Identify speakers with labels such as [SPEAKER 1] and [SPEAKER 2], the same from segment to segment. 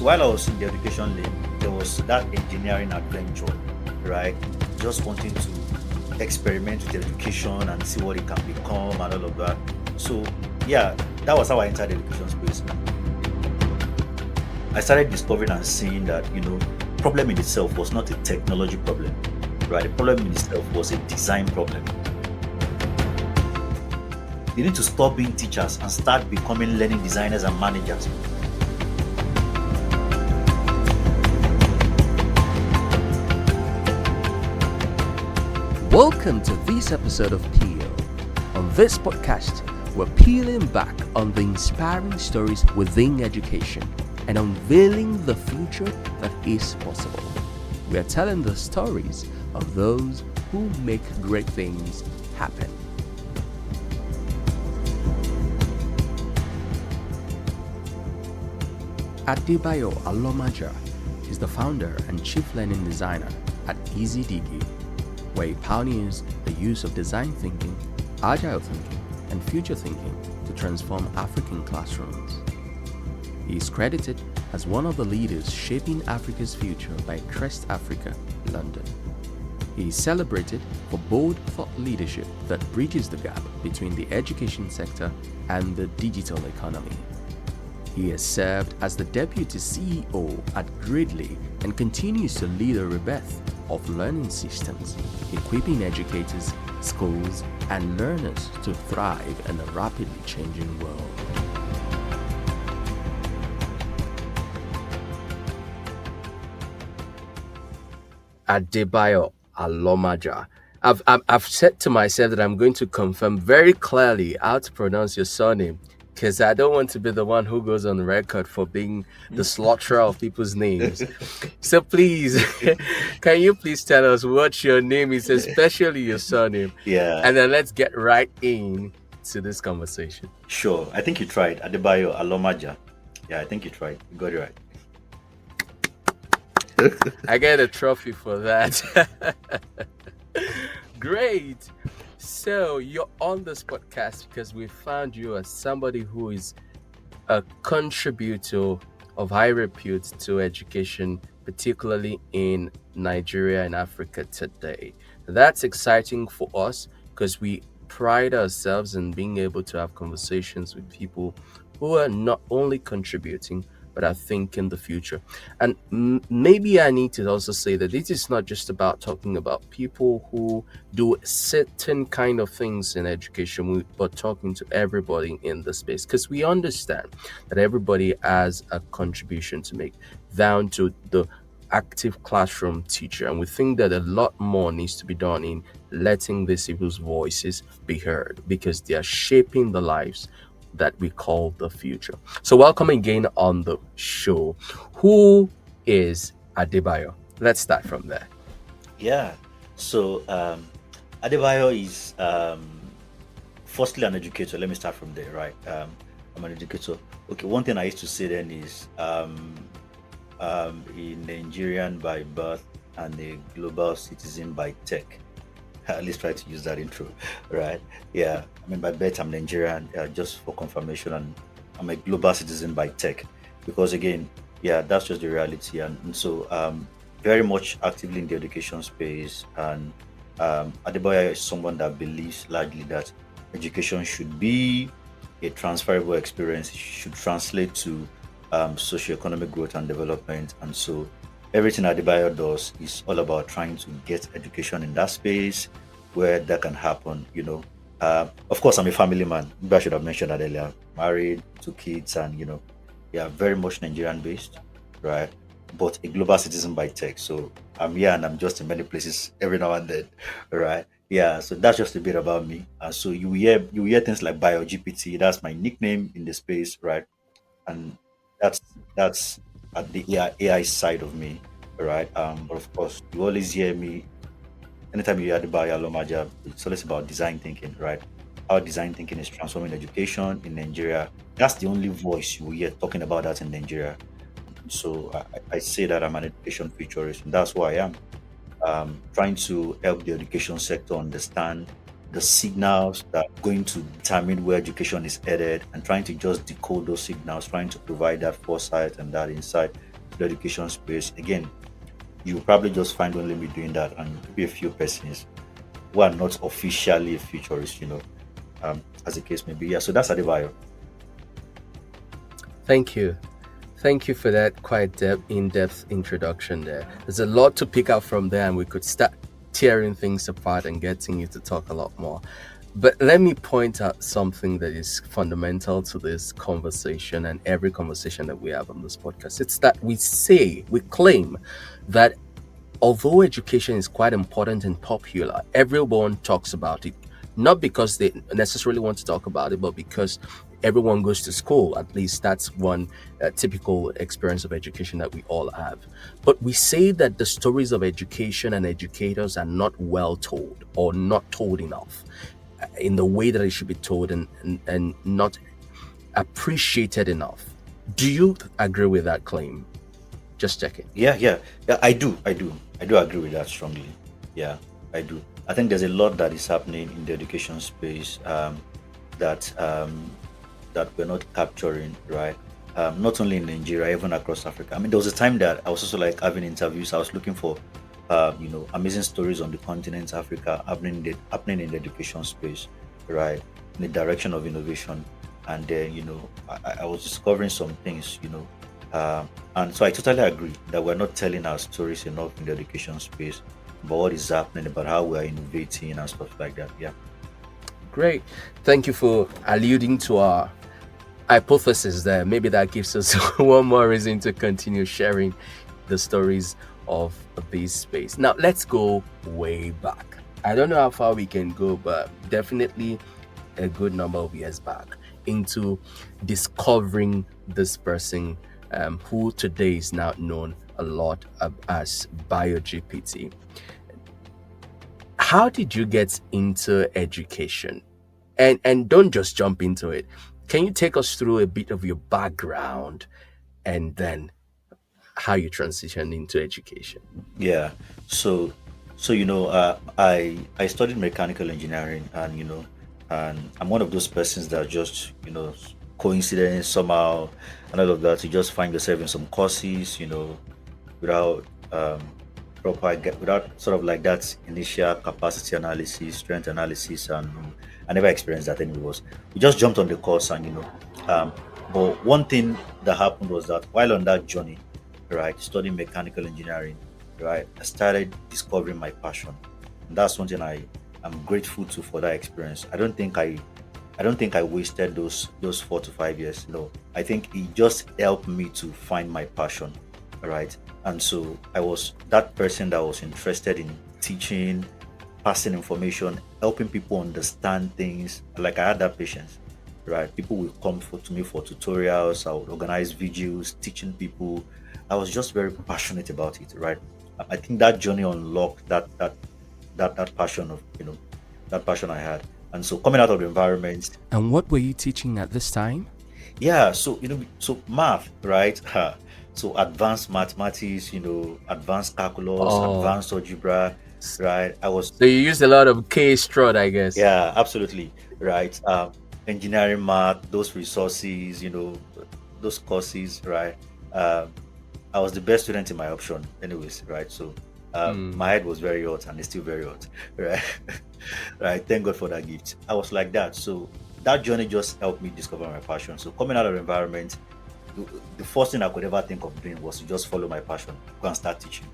[SPEAKER 1] So while I was in the education lane, there was that engineering adventure, right? Just wanting to experiment with education and see what it can become and all of that. So yeah, that was how I entered the education space. I started discovering and seeing that, problem in itself was not a technology problem, right? The problem in itself was a design problem. They need to stop being teachers and start becoming learning designers and managers.
[SPEAKER 2] Welcome to this episode of Peel. On this podcast, we're peeling back on the inspiring stories within education and unveiling the future that is possible. We are telling the stories of those who make great things happen. Adebayo Alomaja is the founder and chief learning designer at EasyDigi, where he pioneers the use of design thinking, agile thinking, and future thinking to transform African classrooms. He is credited as one of the leaders shaping Africa's future by Crest Africa, London. He is celebrated for bold thought leadership that bridges the gap between the education sector and the digital economy. He has served as the Deputy CEO at Gridley and continues to lead a rebirth of learning systems, equipping educators, schools, and learners to thrive in a rapidly changing world. Adebayo Alomaja. I've said to myself that I'm going to confirm very clearly how to pronounce your surname, because I don't want to be the one who goes on record for being the slaughterer of people's names. So please, can you please tell us what your name is, especially your surname?
[SPEAKER 1] Yeah.
[SPEAKER 2] And then let's get right in to this conversation.
[SPEAKER 1] Sure. I think you tried. Adebayo Alomaja. Yeah, I think you tried. You got it right.
[SPEAKER 2] I get a trophy for that. Great. So you're on this podcast because we found you as somebody who is a contributor of high repute to education, particularly in Nigeria and Africa today. That's exciting for us because we pride ourselves in being able to have conversations with people who are not only contributing, but I think in the future. And maybe I need to also say that this is not just about talking about people who do certain kind of things in education, but talking to everybody in the space, because we understand that everybody has a contribution to make, down to the active classroom teacher. And we think that a lot more needs to be done in letting these people's voices be heard, because they are shaping the lives that we call the future. So welcome again on the show. Who is Adebayo? Let's start from there.
[SPEAKER 1] Yeah. So Adebayo is firstly an educator. Let me start from there, right? I'm an educator. Okay, one thing I used to say then is a Nigerian by birth and a global citizen by tech. At least try to use that intro, right? Yeah, I mean, by birth I'm Nigerian, just for confirmation, and I'm a global citizen by tech, because again, yeah, that's just the reality. And so very much actively in the education space, and Adebayo is someone that believes largely that education should be a transferable experience. It should translate to socioeconomic growth and development. And so everything Adebayo does is all about trying to get education in that space where that can happen. Of course, I'm a family man. Maybe I should have mentioned that earlier. Married, 2 kids, and yeah, very much Nigerian based, right? But a global citizen by tech. So I'm here and I'm just in many places every now and then, right? Yeah. So that's just a bit about me. So you hear things like BayoGPT. That's my nickname in the space, right? And that's at the AI side of me, right? But of course, you always hear me anytime you hear Adebayo Alomaja. It's always about design thinking, right? How design thinking is transforming education in Nigeria. That's the only voice you will hear talking about that in Nigeria. So I say that I'm an education futurist, and that's who I am. Trying to help the education sector understand the signals that are going to determine where education is headed, and trying to just decode those signals, trying to provide that foresight and that insight the education space. Again, you probably just find only me doing that, and maybe a few persons who are not officially futurists, as the case may be. Yeah, so that's Adebayo.
[SPEAKER 2] Thank you. Thank you for that quite in-depth introduction there. There's a lot to pick up from there, and we could start tearing things apart and getting you to talk a lot more. But let me point out something that is fundamental to this conversation and every conversation that we have on this podcast. It's that we claim that although education is quite important and popular, everyone talks about it. Not because they necessarily want to talk about it, but because everyone goes to school. At least that's one typical experience of education that we all have. But we say that the stories of education and educators are not well told or not told enough in the way that it should be told, and not appreciated enough. Do you agree with that claim? Just checking.
[SPEAKER 1] Yeah. I do agree with that strongly. Yeah, I do. I think there's a lot that is happening in the education space, that that we're not capturing, right? Not only in Nigeria, even across Africa. I mean, there was a time that I was also like having interviews. I was looking for, amazing stories on the continent Africa happening in the education space, right? In the direction of innovation, and then I was discovering some things, and so I totally agree that we're not telling our stories enough in the education space about what is happening, about how we're innovating and stuff like that. Yeah.
[SPEAKER 2] Great. Thank you for alluding to our hypothesis there. Maybe that gives us one more reason to continue sharing the stories of this space. Now, let's go way back. I don't know how far we can go, but definitely a good number of years back into discovering this person, who today is now known a lot as BayoGPT. How did you get into education? And don't just jump into it. Can you take us through a bit of your background and then how you transitioned into education?
[SPEAKER 1] Yeah. So, I studied mechanical engineering, and and I'm one of those persons that just coincidence somehow and all of that. You just find yourself in some courses, without without sort of like that initial capacity analysis, strength analysis, and I never experienced that anyway. Was we just jumped on the course, and but one thing that happened was that while on that journey, right, studying mechanical engineering, right, I started discovering my passion. And that's something I'm grateful to for that experience. I don't think I wasted those 4 to 5 years. No, I think it just helped me to find my passion, right? And so I was that person that was interested in teaching, passing information, helping people understand things. Like I had that patience, right? People will come to me for tutorials. I would organize videos, teaching people. I was just very passionate about it, right? I think that journey unlocked that passion of that passion I had. And so coming out of the environment,
[SPEAKER 2] And what were you teaching at this time?
[SPEAKER 1] yeah, so so math, right? So advanced mathematics, advanced calculus,
[SPEAKER 2] Oh,
[SPEAKER 1] advanced algebra, right? I was,
[SPEAKER 2] so you used a lot of K strut, I guess.
[SPEAKER 1] yeah, absolutely, right. Engineering math, those resources, those courses, right? Um, I was the best student in my option, anyways, right? So
[SPEAKER 2] Hmm.
[SPEAKER 1] my head was very hot, and it's still very hot, right? Right. Thank God for that gift. I was like that. So that journey just helped me discover my passion. So coming out of the environment, the first thing I could ever think of doing was to just follow my passion, go and start teaching.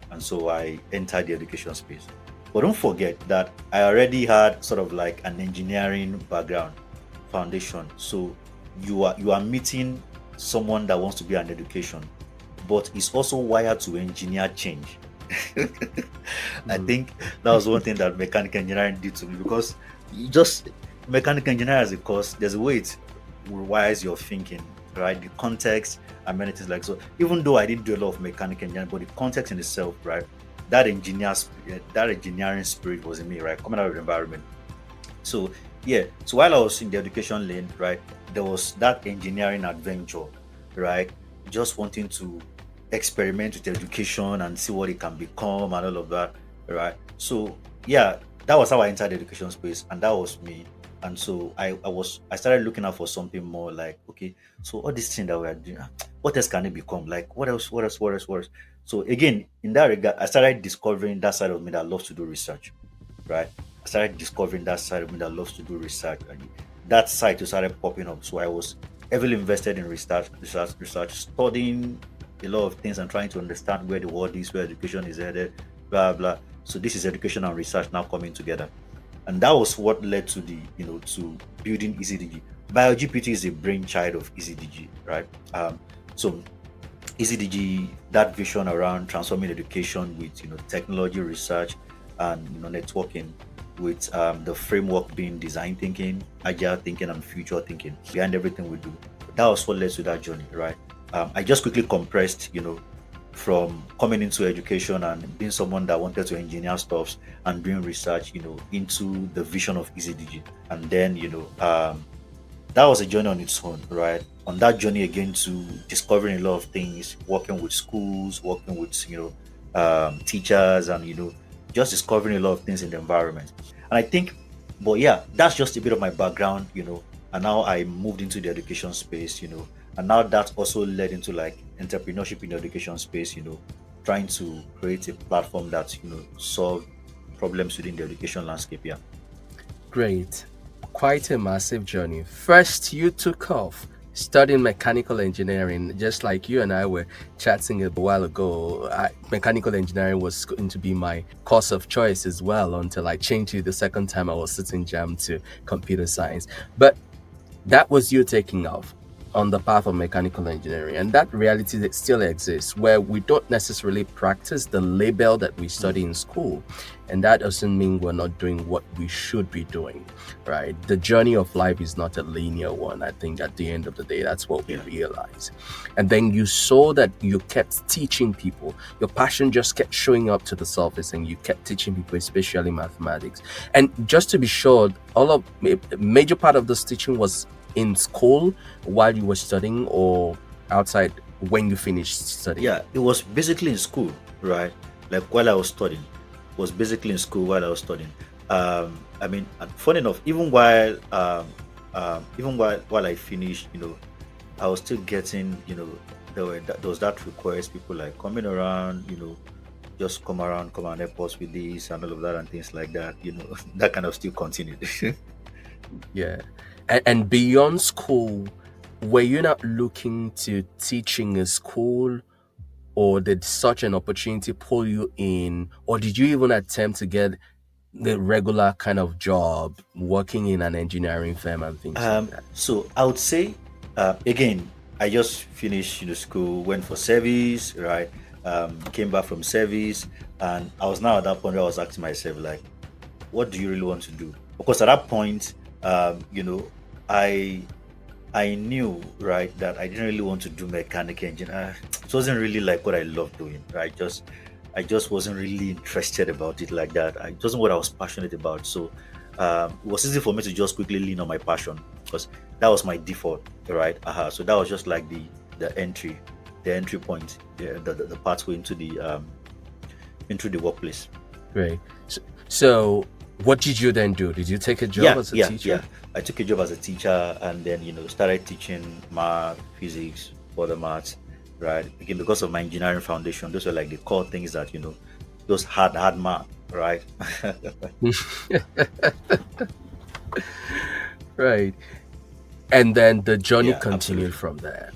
[SPEAKER 1] And so I entered the education space. But don't forget that I already had sort of like an engineering background foundation. So you are meeting someone that wants to be an education, but is also wired to engineer change. I
[SPEAKER 2] Hmm.
[SPEAKER 1] think that was one thing that mechanical engineering did to me, because you just mechanical engineering as a course, there's a way it rewires your thinking, right? The context, amenities, like so. Even though I didn't do a lot of mechanical engineering, but the context in itself, right? That engineering spirit was in me, right? Coming out of the environment. So yeah, so while I was in the education lane, right, there was that engineering adventure, right? Just wanting to experiment with education and see what it can become and all of that, right? So yeah, that was how I entered the education space, and that was me. And so I started looking out for something more like, okay, so all this thing that we are doing, what else can it become? Like what else, what else, what else, what else? So again, in that regard, I started discovering that side of me that loves to do research, right? I started discovering that side of me that loves to do research, and that side started popping up. So I was heavily invested in research, studying a lot of things and trying to understand where the world is, where education is headed, blah blah. So this is education and research now coming together, and that was what led to the to building EasyDG. BayoGPT is a brainchild of EasyDG, right? So EasyDG, that vision around transforming education with technology, research, and networking, with the framework being design thinking, agile thinking, and future thinking behind everything we do. That was what led to that journey, right? I just quickly compressed, from coming into education and being someone that wanted to engineer stuff and doing research, into the vision of EasyDG. And then, that was a journey on its own, right? On that journey again to discovering a lot of things, working with schools, working with teachers, and just discovering a lot of things in the environment. And I think, but yeah, that's just a bit of my background, And now I moved into the education space, and now that also led into like entrepreneurship in the education space, trying to create a platform that solve problems within the education landscape. Yeah.
[SPEAKER 2] Great. Quite a massive journey. First, you took off studying mechanical engineering, just like you and I were chatting a while ago. Mechanical engineering was going to be my course of choice as well until I changed it the second time I was sitting jam to computer science. But that was you taking off on the path of mechanical engineering, and that reality that still exists where we don't necessarily practice the label that we study in school, and that doesn't mean we're not doing what we should be doing, right? The journey of life is not a linear one. I think at the end of the day, that's what we realize. And then you saw that you kept teaching people, your passion just kept showing up to the surface, and you kept teaching people, especially mathematics. And just to be sure, all of a major part of this teaching was in school while you were studying, or outside when you finished studying?
[SPEAKER 1] Yeah, it was basically in school, right? Like while I was studying, it was basically in school while I was studying. I mean, and funny enough, even while I finished, I was still getting, there was that request, people like coming around, just come around, come and help us with this and all of that and things like that, that kind of still continued.
[SPEAKER 2] Yeah. And beyond school, were you not looking to teaching a school, or did such an opportunity pull you in, or did you even attempt to get the regular kind of job working in an engineering firm and things like that?
[SPEAKER 1] So I would say, again, I just finished, school, went for service, right? Came back from service, and I was now at that point where I was asking myself, like, what do you really want to do? Because at that point, I I knew, right, that I didn't really want to do mechanical engineering. It wasn't really like what I love doing, right? I just wasn't really interested about it like that. It wasn't what I was passionate about. So it was easy for me to just quickly lean on my passion because that was my default, right? So that was just like the entry point, the pathway into the workplace.
[SPEAKER 2] Great. So what did you then do? Did you take a job as a teacher?
[SPEAKER 1] Yeah. I took a job as a teacher and then started teaching math, physics, further maths, right? Again, because of my engineering foundation, those were like the core things that those hard math, right?
[SPEAKER 2] Right. And then the journey
[SPEAKER 1] Yeah,
[SPEAKER 2] continued
[SPEAKER 1] absolutely.
[SPEAKER 2] from there.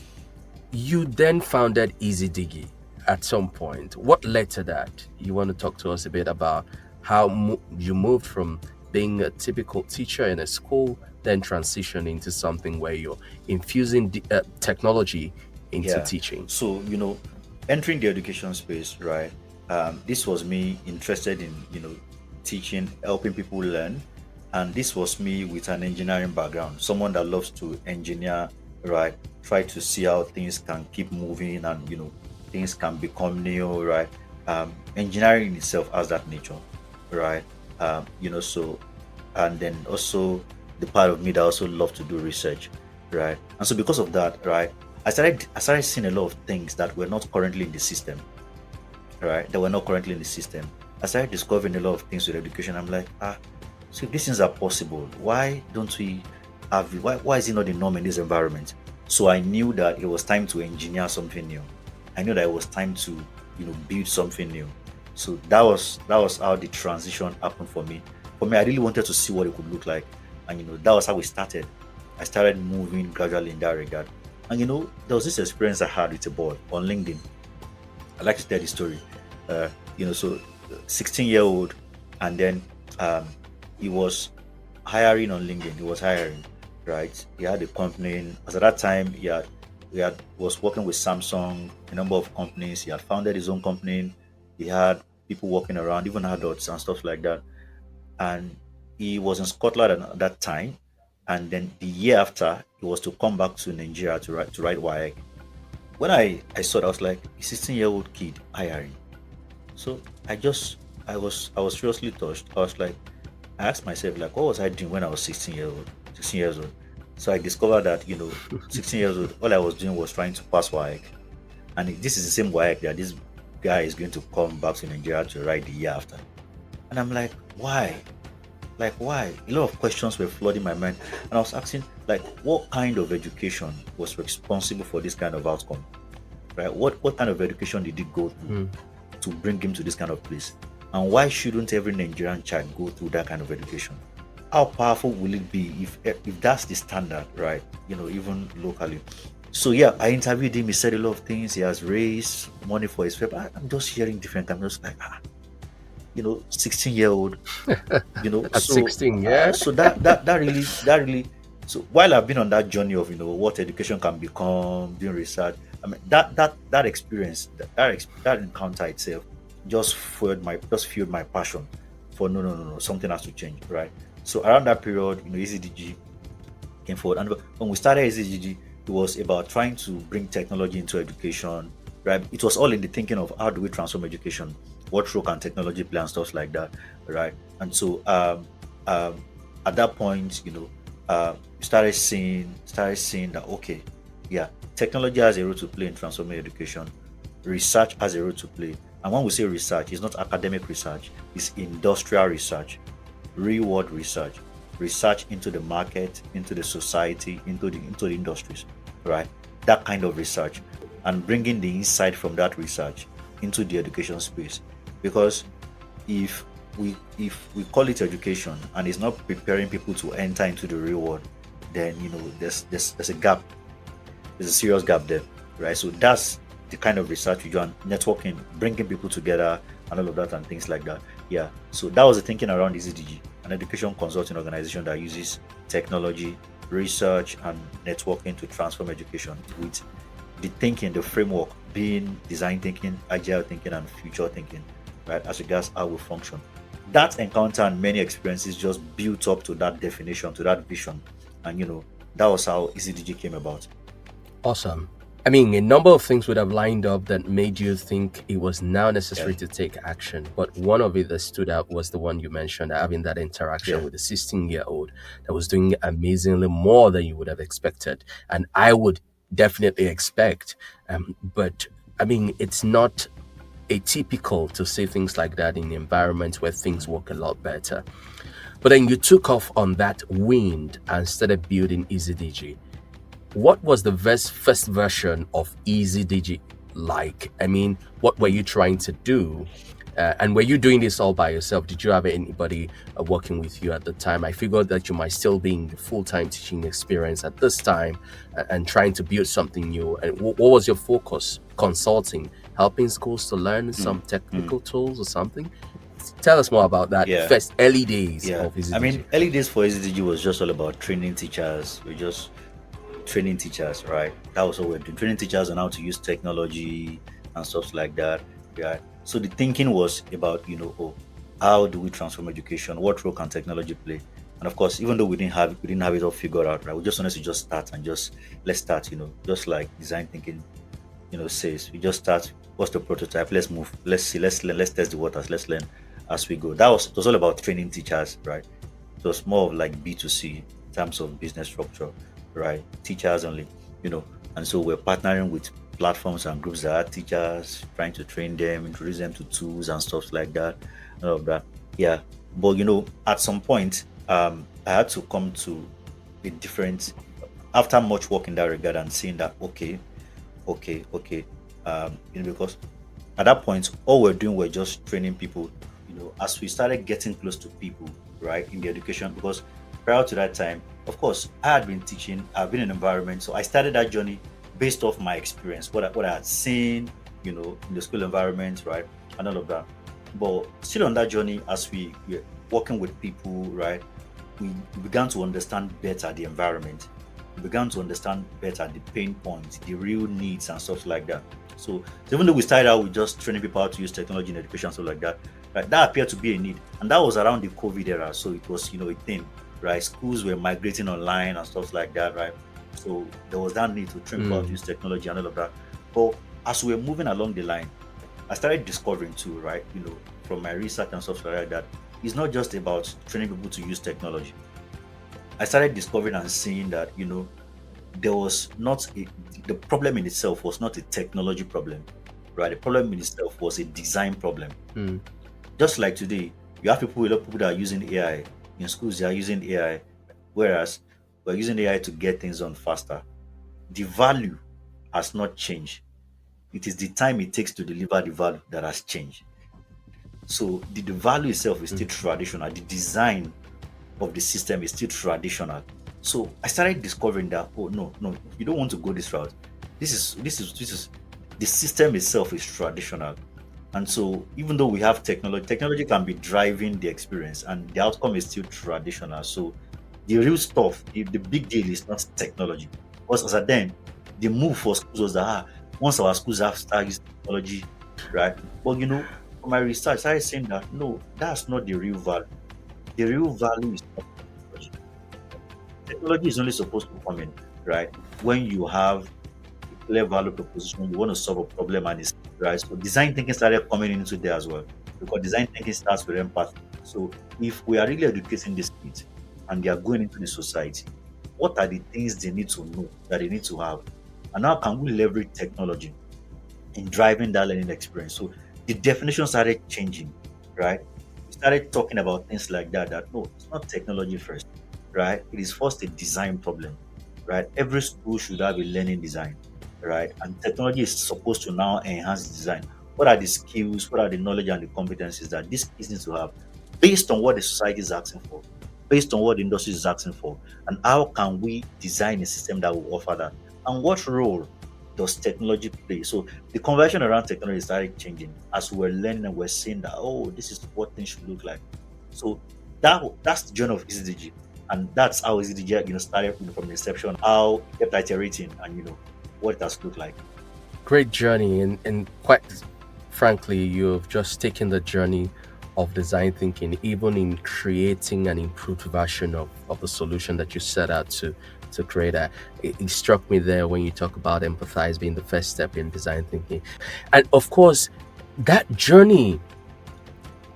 [SPEAKER 2] You then founded EasyDigi at some point. What led to that? You want to talk to us a bit about how you moved from being a typical teacher in a school, then transitioning to something where you're infusing technology into
[SPEAKER 1] Yeah.
[SPEAKER 2] teaching.
[SPEAKER 1] So, entering the education space, right? This was me interested in, teaching, helping people learn. And this was me with an engineering background, someone that loves to engineer, right? Try to see how things can keep moving and, things can become new, right? Engineering in itself has that nature, right? So, and then also the part of me that also love to do research, right? And so because of that, right, I started seeing a lot of things that were not currently in the system, right? That were not currently in the system. I started discovering a lot of things with education. I'm like, So if these things are possible, why don't we have it? Why is it not the norm in this environment? So I knew that it was time to engineer something new. I knew that it was time to, build something new. So that was how the transition happened for me. For me, I really wanted to see what it could look like. And that was how we started. I started moving gradually in that regard. And there was this experience I had with a boy on LinkedIn. I like to tell the story. So 16-year-old, and then um, he was hiring on LinkedIn. He was hiring, right? He had a company. As at that time, he had was working with Samsung, a number of companies. He had founded his own company. He had people working around, even adults and stuff like that. And he was in Scotland at that time. And then the year after, he was to come back to Nigeria to write WAEC. When I saw it, I was like, a 16-year-old kid hiring. So I was seriously touched. I was like, I asked myself, like, what was I doing when I was 16 years old? So I discovered that, 16 years old, all I was doing was trying to pass WAEC. And this is the same WAEC that this guy is going to come back to Nigeria to write the year after. And I'm like, why? Like, why? A lot of questions were flooding my mind. And I was asking, like, what kind of education was responsible for this kind of outcome? Right? What kind of education did he go through
[SPEAKER 2] Mm.
[SPEAKER 1] to bring him to this kind of place? And why shouldn't every Nigerian child go through that kind of education? How powerful will it be if that's the standard, right? Even locally. So yeah, I interviewed him. He said a lot of things. He has raised money for his family. I'm just hearing different. I'm just like, 16-year-old.
[SPEAKER 2] At
[SPEAKER 1] So
[SPEAKER 2] 16, yeah?
[SPEAKER 1] so that really. So while I've been on that journey of what education can become, doing research, I mean that experience, that encounter itself just fueled my passion for no, something has to change, right? So around that period, ECDG came forward, and when we started ECDG, it was about trying to bring technology into education, right? It was all in the thinking of how do we transform education, what role can technology play, and stuff like that, right? And so at that point, we started seeing that, okay, yeah, technology has a role to play in transforming education. Research has a role to play. And when we say research, it's not academic research, it's industrial research, real world research, research into the market, into the society, into the industries, right? That kind of research, and bringing the insight from that research into the education space. Because if we call it education and it's not preparing people to enter into the real world, then there's a gap. There's a serious gap there, right? So that's the kind of research we do, and networking, bringing people together, and all of that, and things like that. Yeah. So that was the thinking around ECDG, an education consulting organization that uses technology, research, and networking to transform education, with the thinking, the framework being design thinking, agile thinking, and future thinking, right? As regards how we function. That encounter and many experiences just built up to that definition, to that vision, and that was how ECDG came about.
[SPEAKER 2] Awesome. I mean, a number of things would have lined up that made you think it was now necessary
[SPEAKER 1] Yeah.
[SPEAKER 2] to take action. But one of it that stood out was the one you mentioned, having that interaction
[SPEAKER 1] Yeah.
[SPEAKER 2] with a 16-year-old that was doing amazingly more than you would have expected. And I would definitely expect. But I mean, it's not atypical to say things like that in environments where things work a lot better. But then you took off on that wind and started building EasyDG. What was the first version of EasyDigi like? I mean, what were you trying to do? And were you doing this all by yourself? Did you have anybody working with you at the time? I figured that you might still be in the full-time teaching experience at this time and trying to build something new. And what was your focus? Consulting, helping schools to learn some technical tools or something? Tell us more about that
[SPEAKER 1] Yeah.
[SPEAKER 2] first early days
[SPEAKER 1] Yeah.
[SPEAKER 2] of
[SPEAKER 1] I mean,
[SPEAKER 2] EasyDigi.
[SPEAKER 1] early days for ECDG was just all about training teachers. We just training teachers, right? That was what we're doing. Training teachers on how to use technology and stuff like that. Yeah. So the thinking was about, how do we transform education? What role can technology play? And of course, even though we didn't have it all figured out, right? We just wanted to just start and just let's start, just like design thinking, says. We just start, what's the prototype? Let's move. Let's see, let's learn, let's test the waters, let's learn as we go. It was all about training teachers, right? It was more of like B2C in terms of business structure, right? Teachers only, you know. And so we're partnering with platforms and groups that are teachers, trying to train them, introduce them to tools and stuff like that, all of that. Yeah. But at some point, I had to come to a different, after much work in that regard and seeing that, okay, because at that point, all we're doing, we're just training people, as we started getting close to people, right, in the education, because prior to that time, of course, I had been teaching, I've been in environment, so I started that journey based off my experience, what I had seen, in the school environment, right, and all of that. But still on that journey, as we were working with people, right, we began to understand better the environment. We began to understand better the pain points, the real needs, and stuff like that. So even though we started out with just training people how to use technology in education, stuff like that, right, that appeared to be a need, and that was around the COVID era. So it was, a thing, right? Schools were migrating online and stuff like that, right? So there was that need to train people how to
[SPEAKER 2] Mm.
[SPEAKER 1] use technology and all of that. But as we were moving along the line, I started discovering too, right? From my research and stuff like that, it's not just about training people to use technology. I started discovering and seeing that, there was not the problem in itself was not a technology problem, right? The problem in itself was a design problem.
[SPEAKER 2] Mm.
[SPEAKER 1] Just like today, you have people, a lot of people that are using AI in schools. They are using AI, whereas we're using AI to get things done faster. The value has not changed. It is the time it takes to deliver the value that has changed. So the value itself is still
[SPEAKER 2] Mm.
[SPEAKER 1] traditional. The design of the system is still traditional. So I started discovering that, oh no, you don't want to go this route. This is the system itself is traditional. And so even though we have technology can be driving the experience and the outcome is still traditional. So the real stuff, the big deal is not technology. Because as at then, the move for schools was that once our schools have started using technology, right? But from my research, I started saying that no, that's not the real value. The real value is not technology. Technology is only supposed to come in, right? When you have a clear value proposition, you want to solve a problem and it's right. So design thinking started coming into there as well. Because design thinking starts with empathy. So if we are really educating these kids and they are going into the society, what are the things they need to know that they need to have? And how can we leverage technology in driving that learning experience? So the definition started changing, right? We started talking about things like that, that no, it's not technology first, right? It is first a design problem, right? Every school should have a learning design, right? And technology is supposed to now enhance design. What are the skills, what are the knowledge and the competencies that these kids need to have based on what the society is asking for, based on what the industry is asking for, and how can we design a system that will offer that? And what role does technology play? So the conversation around technology started changing as we were learning and we're seeing that, oh, this is what things should look like. So that's the journey of ECDG. And that's how ECDG, started, from the inception, how it kept iterating and what it has looked like.
[SPEAKER 2] Great journey, and quite frankly, you've just taken the journey of design thinking, even in creating an improved version of the solution that you set out to create. It struck me there when you talk about empathize being the first step in design thinking, and of course, that journey.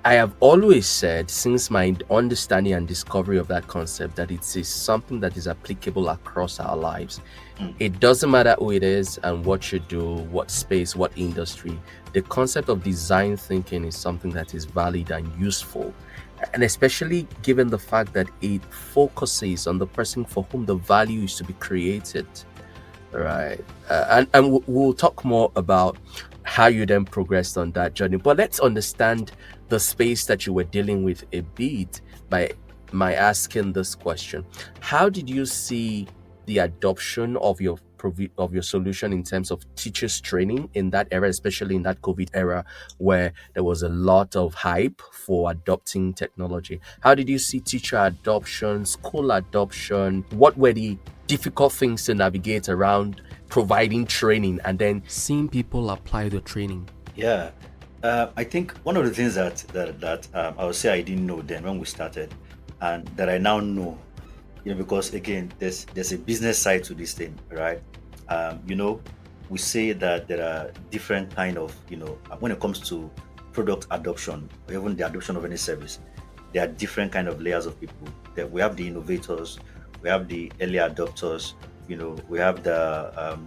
[SPEAKER 2] I have always said, since my understanding and discovery of that concept, that it is something that is applicable across our lives.
[SPEAKER 1] Mm.
[SPEAKER 2] It doesn't matter who it is and what you do, what space, what industry. The concept of design thinking is something that is valid and useful. And especially given the fact that it focuses on the person for whom the value is to be created. Right. And we'll talk more about how you then progressed on that journey. But let's understand the space that you were dealing with a bit by my asking this question. How did you see the adoption of your of your solution in terms of teachers training in that era, especially in that COVID era where there was a lot of hype for adopting technology? How did you see teacher adoption, school adoption? What were the difficult things to navigate around providing training and then seeing people apply the training?
[SPEAKER 1] Yeah. I think one of the things that I would say I didn't know then when we started, and that I now know, because again, there's a business side to this thing, right? We say that there are different kind of, when it comes to product adoption or even the adoption of any service, there are different kind of layers of people. That we have the innovators, we have the early adopters, we have the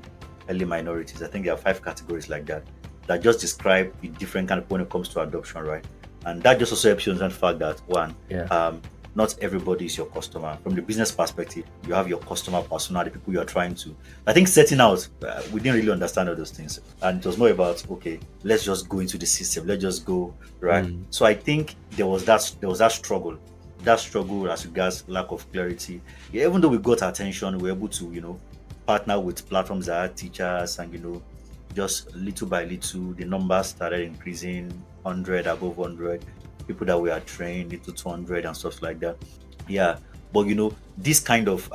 [SPEAKER 1] early minorities. I think there are 5 categories like that that just describe the different kind of when it comes to adoption, right? And that just also helps you understand the fact that one,
[SPEAKER 2] Yeah.
[SPEAKER 1] not everybody is your customer. From the business perspective, you have your customer persona, the people you are trying to. I think setting out, we didn't really understand all those things, and it was more about, okay, let's just go into the system, let's just go right.
[SPEAKER 2] Mm.
[SPEAKER 1] So I think there was that struggle, as regards lack of clarity. Yeah, even though we got attention, we were able to partner with platforms that had teachers, and just little by little, the numbers started increasing, 100 above 100 people that we are trained into 200 and stuff like that. Yeah, but this kind of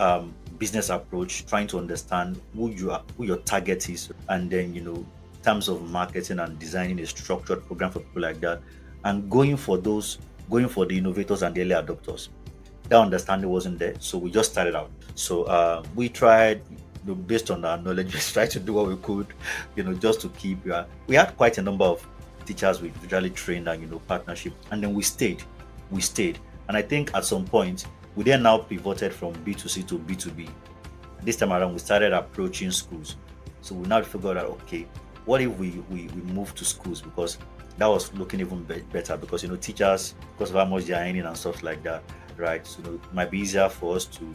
[SPEAKER 1] business approach, trying to understand who your target is, and then in terms of marketing and designing a structured program for people like that, and going for the innovators and the early adopters. That understanding wasn't there, so we just started out. So we tried, based on our knowledge, just tried to do what we could, just to keep. We had quite a number of teachers we individually trained, and partnership, and then we stayed, and I think at some point we then now pivoted from B2C to B2B. This time around, we started approaching schools. So we now figured out, okay, what if we move to schools, because that was looking even better, because teachers, because of how much they're earning and stuff like that, right? So it might be easier for us to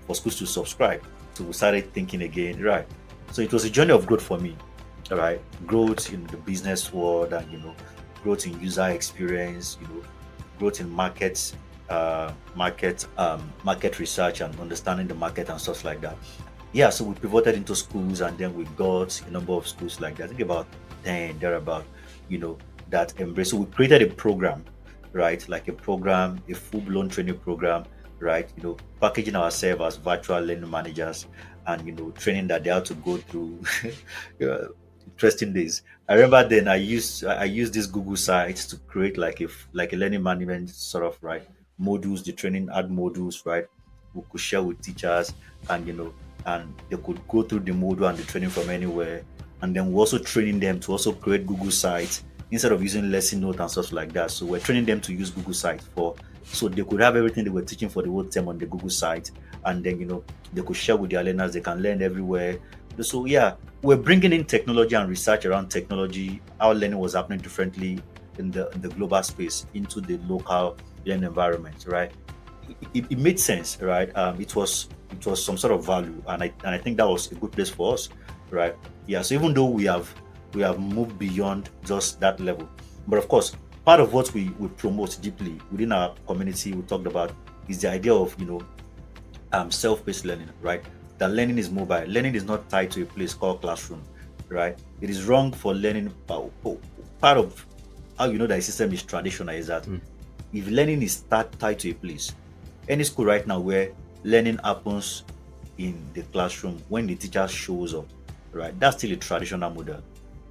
[SPEAKER 1] for schools to subscribe. So we started thinking again, right? So it was a journey of growth for me, all right? Growth in the business world, and growth in user experience, growth in market research, and understanding the market and stuff like that. Yeah, so we pivoted into schools, and then we got a number of schools like that. I think about 10 thereabout, you know, that embrace. So we created a program, right? Like a program, a full-blown training program, right? Packaging ourselves as virtual learning managers, and training that they have to go through. Yeah, interesting days. I remember then I used this Google sites to create like a learning management sort of, right, modules, the training ad modules, right? We could share with teachers, and and they could go through the module and the training from anywhere. And then we're also training them to also create Google sites instead of using lesson note and stuff like that. So we're training them to use Google sites for, so they could have everything they were teaching for the whole term on the Google site, and then they could share with their learners. They can learn everywhere. So yeah, we're bringing in technology and research around technology. Our learning was happening differently in the global space into the local learning environment, right? It made sense, right? It was some sort of value, and I think that was a good place for us, right? Yeah. So even though we have moved beyond just that level, but of course, part of what we promote deeply within our community, we talked about, is the idea of self-paced learning, right? That learning is mobile. Learning is not tied to a place called classroom, right? It is wrong for learning. Part of how you know that a system is traditional is that
[SPEAKER 2] Mm.
[SPEAKER 1] if learning is tied to a place, any school right now where learning happens in the classroom when the teacher shows up, right? That's still a traditional model.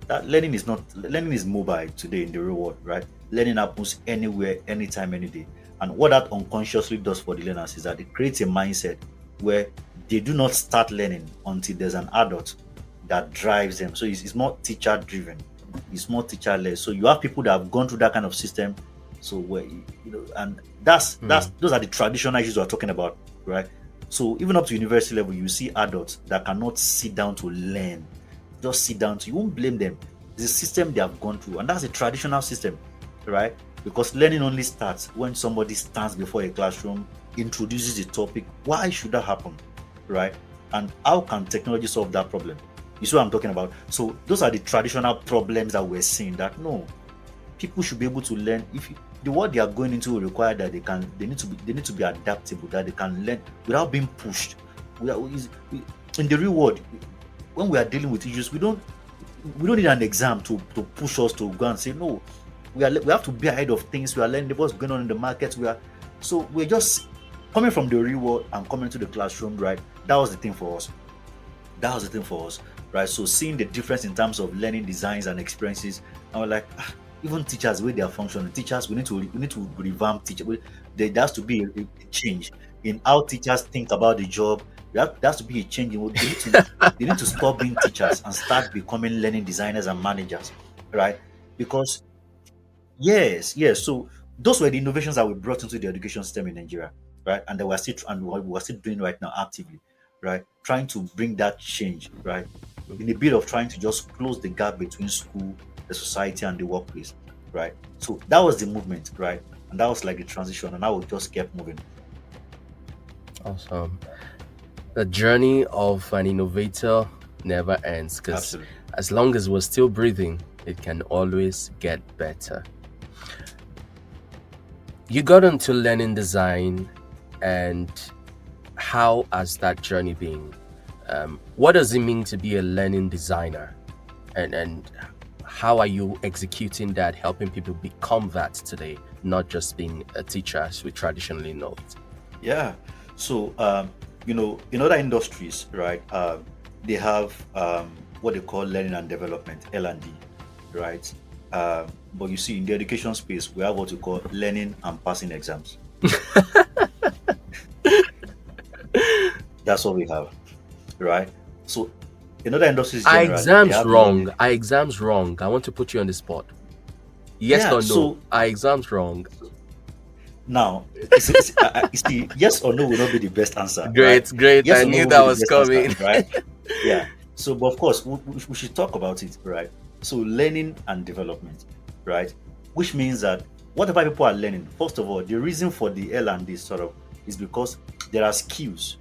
[SPEAKER 1] That learning is mobile today in the real world, right? Learning happens anywhere, anytime, any day. And what that unconsciously does for the learners is that it creates a mindset where they do not start learning until there's an adult that drives them. So it's more teacher driven. It's more teacher led. So you have people that have gone through that kind of system. So where and that's
[SPEAKER 2] Mm.
[SPEAKER 1] those are the traditional issues we're talking about, right? So even up to university level, you see adults that cannot sit down to learn, just sit down to, you won't blame them. It's a system they have gone through, and that's a traditional system, right? Because learning only starts when somebody stands before a classroom, introduces a topic. Why should that happen, right? And how can technology solve that problem? You see what I'm talking about? So those are the traditional problems that we're seeing, that no, people should be able to learn. If the world they are going into will require that they need to be adaptable, that they can learn without being pushed. In the real world, when we are dealing with issues, we don't need an exam to push us to go and say no. We have to be ahead of things. We are learning what's going on in the market. We're just coming from the real world and coming to the classroom, right? That was the thing for us. That was the thing for us, right? So seeing the difference in terms of learning designs and experiences, and we're like, even teachers, where they are functioning, teachers, we need to revamp teacher. There has to be a change in how teachers think about the job. There has to be a change in what they need to stop being teachers and start becoming learning designers and managers, right? Because yes, yes. So those were the innovations that we brought into the education system in Nigeria, right? And that we're still doing right now actively, right? Trying to bring that change, right? In a bit of trying to just close the gap between school, the society, and the workplace, right? So that was the movement, right? And that was like the transition, and I would just kept moving.
[SPEAKER 2] Awesome. The journey of an innovator never ends because
[SPEAKER 1] Absolutely.
[SPEAKER 2] as long as we're still breathing, it can always get better. You got into learning design, and how has that journey been? What does it mean to be a learning designer? And how are you executing that, helping people become that today, not just being a teacher as we traditionally know it?
[SPEAKER 1] Yeah. So, in other industries, right, they have what they call learning and development, L&D, right? But you see, in the education space, we have what we call learning and passing exams. That's what we have, right? So, in other industries
[SPEAKER 2] Are
[SPEAKER 1] generally, they
[SPEAKER 2] exams
[SPEAKER 1] have
[SPEAKER 2] wrong?
[SPEAKER 1] learning.
[SPEAKER 2] Are exams wrong? I want to put you on the spot. Yes
[SPEAKER 1] Yeah.
[SPEAKER 2] or no?
[SPEAKER 1] So
[SPEAKER 2] Are exams wrong?
[SPEAKER 1] now, you see, yes or no will not be the best answer, right?
[SPEAKER 2] Great, great.
[SPEAKER 1] Yes
[SPEAKER 2] I
[SPEAKER 1] or no
[SPEAKER 2] knew
[SPEAKER 1] will
[SPEAKER 2] that
[SPEAKER 1] be the
[SPEAKER 2] was
[SPEAKER 1] best answer,
[SPEAKER 2] coming.
[SPEAKER 1] right? Yeah. So, but of course, we should talk about it, right? So, learning and development, right? Which means that whatever people are learning, first of all, the reason for the L and D sort of is because there are skills,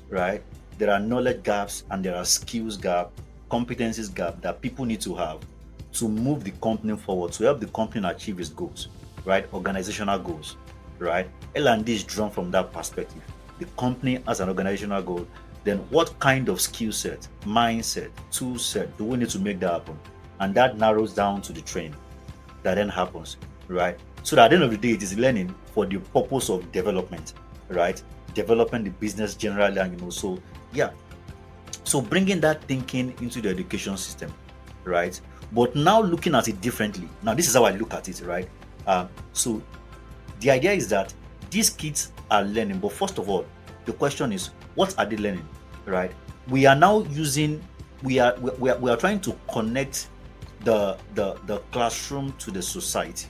[SPEAKER 1] right? There are knowledge gaps and there are skills gap, competencies gap that people need to have to move the company forward, to help the company achieve its goals, right? Organizational goals, right? L&D is drawn from that perspective. The company has an organizational goal. Then what kind of skill set, mindset, tool set do we need to make that happen? And that narrows down to the training that then happens, right? So that at the end of the day, it is learning for the purpose of development, right? Developing the business generally, and so yeah. So bringing that thinking into the education system, right? But now looking at it differently. Now this is how I look at it, right? So the idea is that these kids are learning, but first of all, the question is, what are they learning, right? We are now using, we are trying to connect the classroom to the society,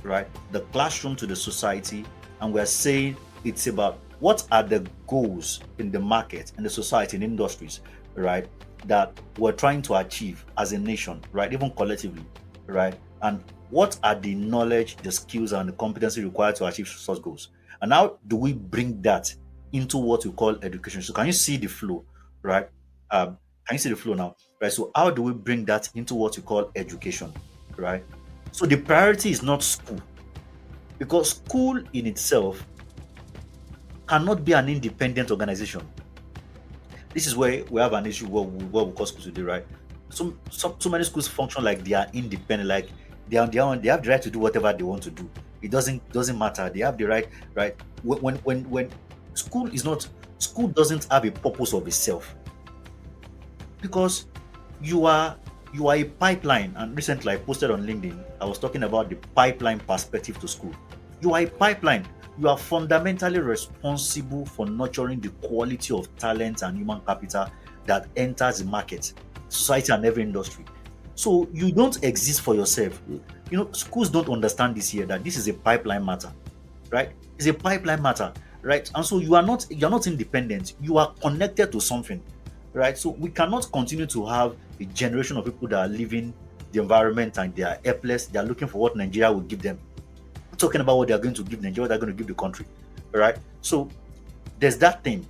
[SPEAKER 1] right? The classroom to the society, and we're saying it's about what are the goals in the market, in the society, in industries, right? That we're trying to achieve as a nation, right? Even collectively, right? And what are the knowledge, the skills, and the competency required to achieve such goals? And how do we bring that into what we call education? So, can you see the flow, right? Can you see the flow now, right? So, how do we bring that into what we call education, right? So, the priority is not school, because school in itself cannot be an independent organization. This is where we have an issue what we call schools today, right? So many schools function like they are independent, like they have the right to do whatever they want to do. It doesn't matter. They have the right, right? When school is not school doesn't have a purpose of itself, because you are you are a pipeline. And recently I posted on LinkedIn, I was talking about the pipeline perspective to school. You are a pipeline. You are fundamentally responsible for nurturing the quality of talent and human capital that enters the market, society, and every industry. So you don't exist for yourself. Schools don't understand this here, that this is a pipeline matter, right? It's a pipeline matter, right? And so you're not independent. You are connected to something, right? So we cannot continue to have a generation of people that are leaving the environment and they are helpless. They are looking for what Nigeria will give them, talking about what they are going to give Nigeria, what they're going to give the country, right? So there's that thing,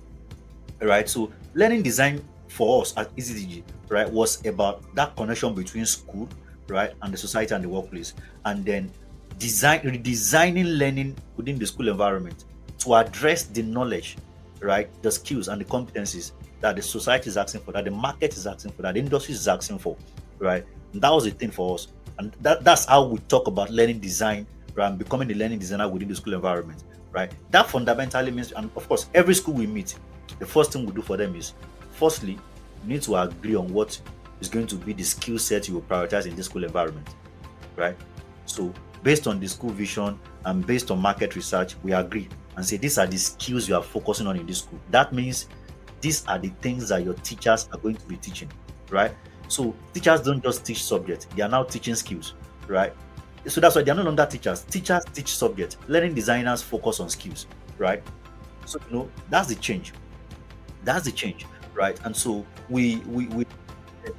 [SPEAKER 1] right? So learning design for us at ECDG, right, was about that connection between school, right, and the society and the workplace, and then redesigning learning within the school environment to address the knowledge, right, the skills and the competencies that the society is asking for, that the market is asking for, that the industry is asking for, right? And that was the thing for us, and that's how we talk about learning design, right, and becoming the learning designer within the school environment, right? That fundamentally means, and of course, every school we meet, the first thing we do for them is, firstly, you need to agree on what is going to be the skill set you will prioritize in this school environment, right? So, based on the school vision and based on market research, we agree and say these are the skills you are focusing on in this school. That means these are the things that your teachers are going to be teaching, right? So, teachers don't just teach subjects, they are now teaching skills, right? So that's why they're no longer teachers. Teachers teach subjects. Learning designers focus on skills, right? So that's the change. That's the change, right? And so we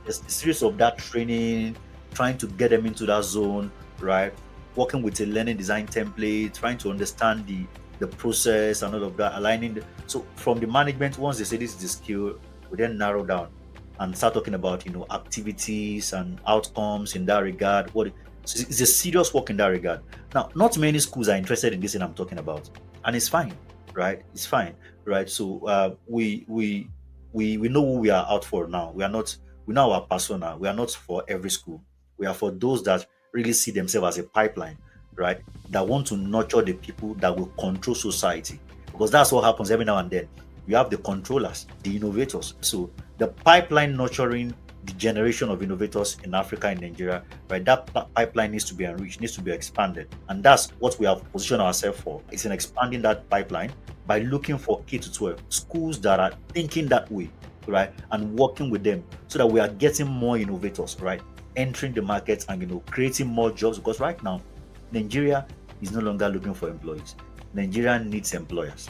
[SPEAKER 1] there's a series of that training, trying to get them into that zone, right? working with a learning design template, trying to understand the process and all of that, aligning. So from the management, once they say this is the skill, we then narrow down and start talking about activities and outcomes in that regard. So it's a serious work in that regard. Now, not many schools are interested in this thing I'm talking about, and it's fine, right? It's fine, right? So we know who we are out for now. We know our persona. We are not for every school. We are for those that really see themselves as a pipeline, right? That want to nurture the people that will control society, because that's what happens every now and then. You have the controllers, the innovators. So the pipeline nurturing the generation of innovators in Africa and Nigeria, right? That pipeline needs to be enriched, needs to be expanded. And that's what we have positioned ourselves for. It's in expanding that pipeline by looking for K to 12 schools that are thinking that way, right? And working with them so that we are getting more innovators, right? Entering the market and creating more jobs, because right now Nigeria is no longer looking for employees. Nigeria needs employers,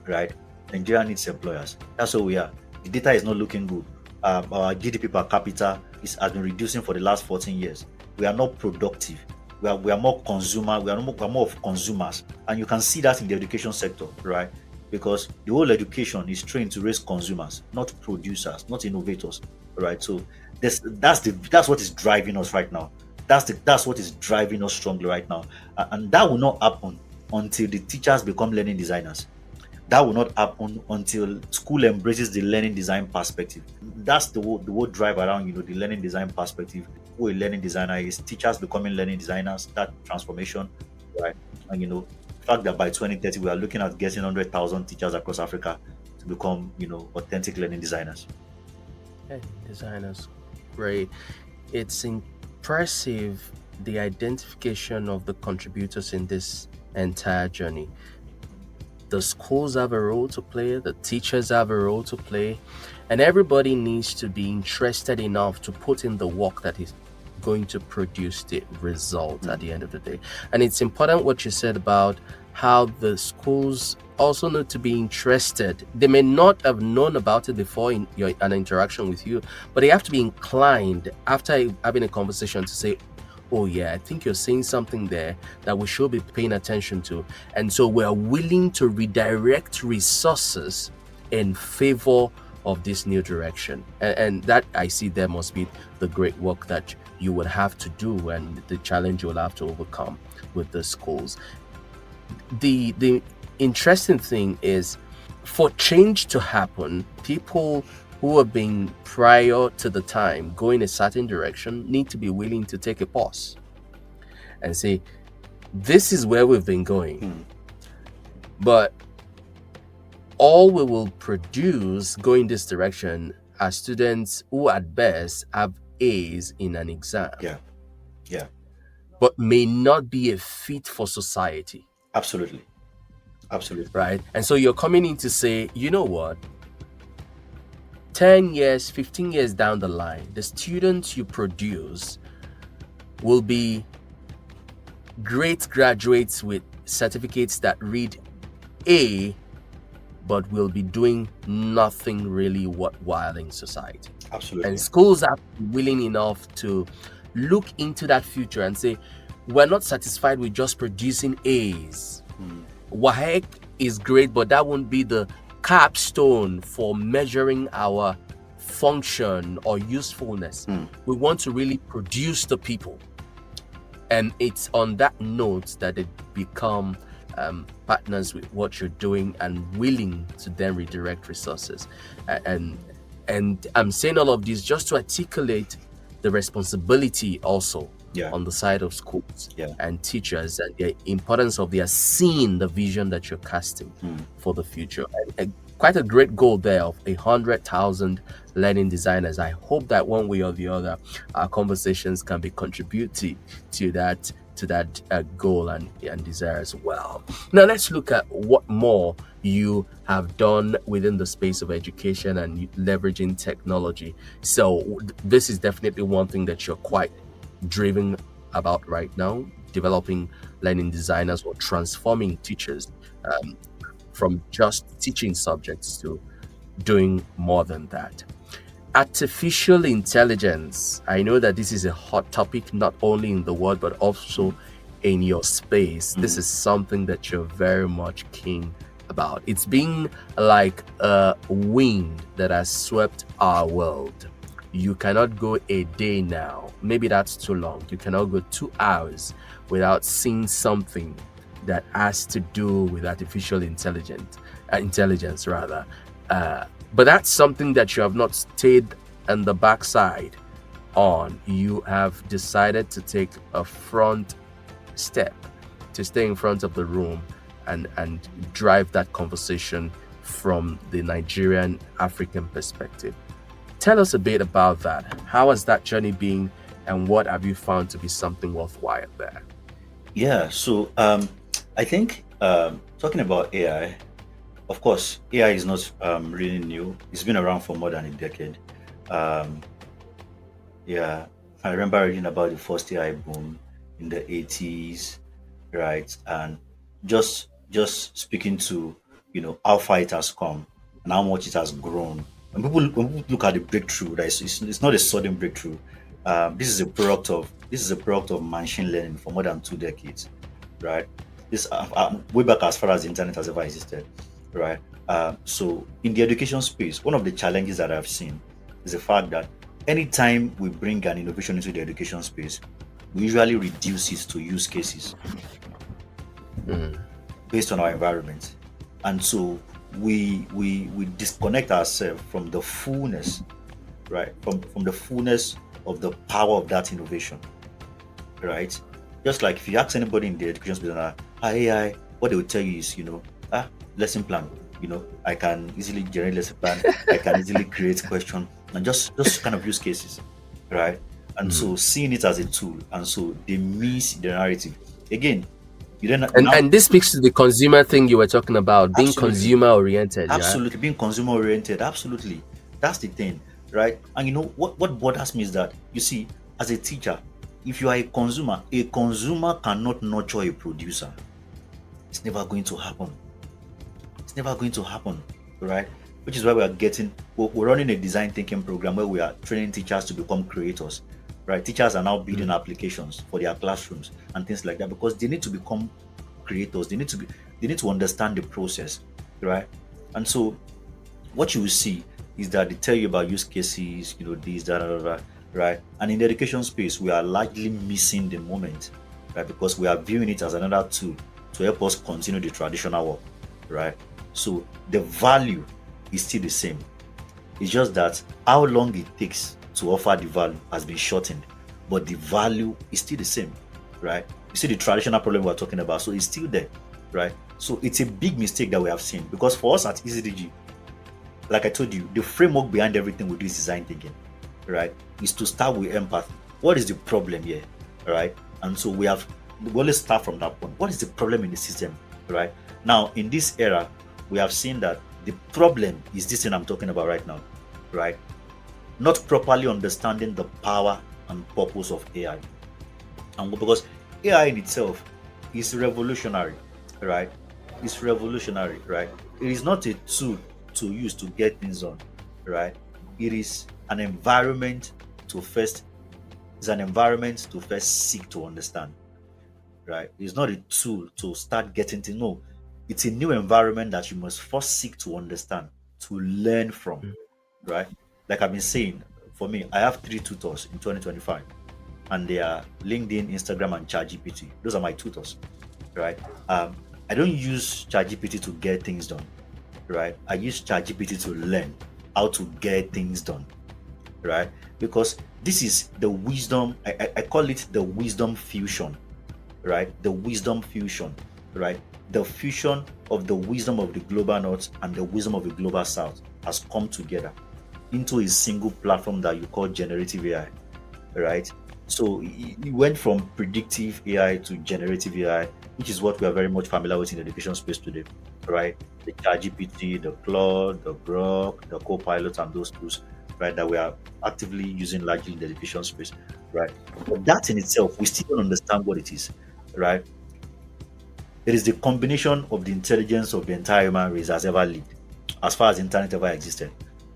[SPEAKER 1] right? Nigeria needs employers. That's what we are. The data is not looking good. Our GDP per capita has been reducing for the last 14 years. We are not productive. We are more consumer. We are more of consumers, and you can see that in the education sector, right? Because the whole education is trained to raise consumers, not producers, not innovators, right? So that's what is driving us right now. That's what is driving us strongly right now, and that will not happen until the teachers become learning designers. That will not happen until school embraces the learning design perspective. That's the whole drive around the learning design perspective. Who a learning designer is, teachers becoming learning designers, that transformation, right? And the fact that by 2030 we are looking at getting 100,000 teachers across Africa to become authentic learning designers.
[SPEAKER 2] Hey, designers, great. It's impressive, the identification of the contributors in this entire journey. The schools have a role to play, the teachers have a role to play, and everybody needs to be interested enough to put in the work that is going to produce the result at the end of the day. And it's important what you said about how the schools also need to be interested. They may not have known about it before in an interaction with you, but they have to be inclined after having a conversation to say, oh yeah, I think you're saying something there that we should be paying attention to. And so we're willing to redirect resources in favor of this new direction. And that, I see, there must be the great work that you would have to do and the challenge you'll have to overcome with the schools. The interesting thing is, for change to happen, people who have been prior to the time going a certain direction need to be willing to take a pause and say, this is where we've been going. But all we will produce going this direction are students who at best have A's in an exam.
[SPEAKER 1] Yeah.
[SPEAKER 2] But may not be a fit for society.
[SPEAKER 1] Absolutely.
[SPEAKER 2] Right? And so you're coming in to say, you know what? 10 years, 15 years down the line, the students you produce will be great graduates with certificates that read A, but will be doing nothing really worthwhile in society.
[SPEAKER 1] Absolutely.
[SPEAKER 2] And schools are willing enough to look into that future and say, we're not satisfied with just producing A's. WAEC is great, but that won't be the capstone for measuring our function or usefulness. We want to really produce the people. And it's on that note that they become partners with what you're doing and willing to then redirect resources. And I'm saying all of this just to articulate the responsibility also on the side of schools and teachers, and the importance of their seeing the vision that you're casting for the future. And quite a great goal there of 100,000 learning designers. I hope that one way or the other, our conversations can be contributing to that goal and desire as well. Now let's look at what more you have done within the space of education and leveraging technology. So this is definitely one thing that you're quite driven about right now, developing learning designers or transforming teachers from just teaching subjects to doing more than that. Artificial intelligence. I know that this is a hot topic, not only in the world, but also in your space, this
[SPEAKER 1] Mm,
[SPEAKER 2] is something that you're very much keen about. It's been like a wind that has swept our world. You cannot go a day now, maybe that's too long. You cannot go 2 hours without seeing something that has to do with artificial intelligence rather. But that's something that you have not stayed on the backside on. You have decided to take a front step, to stay in front of the room and drive that conversation from the Nigerian African perspective. Tell us a bit about that. How has that journey been, and what have you found to be something worthwhile there?
[SPEAKER 1] yeah. So I think talking about AI, of course, AI is not really new. It's been around for more than a decade. Um, yeah, I remember reading about the first AI boom in the 80s, right? And just speaking to how far it has come and how much it has grown. When people look at the breakthrough, that it's not a sudden breakthrough. This is a product of machine learning for more than 2 decades, right? This way back as far as the internet has ever existed, right? So in the education space, one of the challenges that I've seen is the fact that anytime we bring an innovation into the education space, we usually reduce it to use cases
[SPEAKER 2] Mm,
[SPEAKER 1] based on our environment, and so we disconnect ourselves from the fullness, right? From the fullness of the power of that innovation, right? Just like if you ask anybody in the education space, AI, what they will tell you is, lesson plan. I can easily generate lesson plan. I can easily create question and just kind of use cases, right? And
[SPEAKER 2] mm.
[SPEAKER 1] so seeing it as a tool, and so they miss the narrative. Again, you then
[SPEAKER 2] And
[SPEAKER 1] now
[SPEAKER 2] and this speaks to the consumer thing you were talking about, being
[SPEAKER 1] absolutely,
[SPEAKER 2] consumer oriented, yeah?
[SPEAKER 1] absolutely being consumer oriented. Absolutely, that's the thing, right? And what bothers me is that you see, as a teacher, if you are a consumer cannot nurture a producer. It's never going to happen. It's never going to happen, right? Which is why we're running a design thinking program where we are training teachers to become creators, right? Teachers are now building
[SPEAKER 2] Mm,
[SPEAKER 1] applications for their classrooms and things like that because they need to become creators. They need to understand the process, right? And so what you will see is that they tell you about use cases, this, that, that, right? And in the education space, we are largely missing the moment, right? Because we are viewing it as another tool to help us continue the traditional work, right? So the value is still the same. It's just that how long it takes to offer the value has been shortened, but the value is still the same, right? You see the traditional problem we're talking about, so it's still there, right? So it's a big mistake that we have seen because for us at EasyDG, like I told you, the framework behind everything we do is design thinking, right? Is to start with empathy. What is the problem here, right? And so we always start from that point. What is the problem in the system, right? Now, in this era, we have seen that the problem is this thing I'm talking about right now, right? Not properly understanding the power and purpose of AI, and because AI in itself is revolutionary, right? It's revolutionary, right? It is not a tool to use to get things done, right? It is an environment to first seek to understand, right? It's not a tool to start getting to know. It's a new environment that you must first seek to understand, to learn from,
[SPEAKER 2] mm,
[SPEAKER 1] right? Like I've been saying, for me, I have 3 tutors in 2025, and they are LinkedIn, Instagram, and ChatGPT. Those are my tutors, right? I don't use ChatGPT to get things done, right? I use ChatGPT to learn how to get things done, right? Because this is the wisdom, I call it the wisdom fusion, right? The wisdom fusion, right? The fusion of the wisdom of the global north and the wisdom of the global south has come together into a single platform that you call generative AI, right? So it went from predictive AI to generative AI, which is what we are very much familiar with in the education space today, right? The ChatGPT, the Claude, the Grok, the Copilot, and those tools, right? That we are actively using largely in the education space, right? But that in itself, we still don't understand what it is, right? It is the combination of the intelligence of the entire human race has ever lived, as far as the internet ever existed.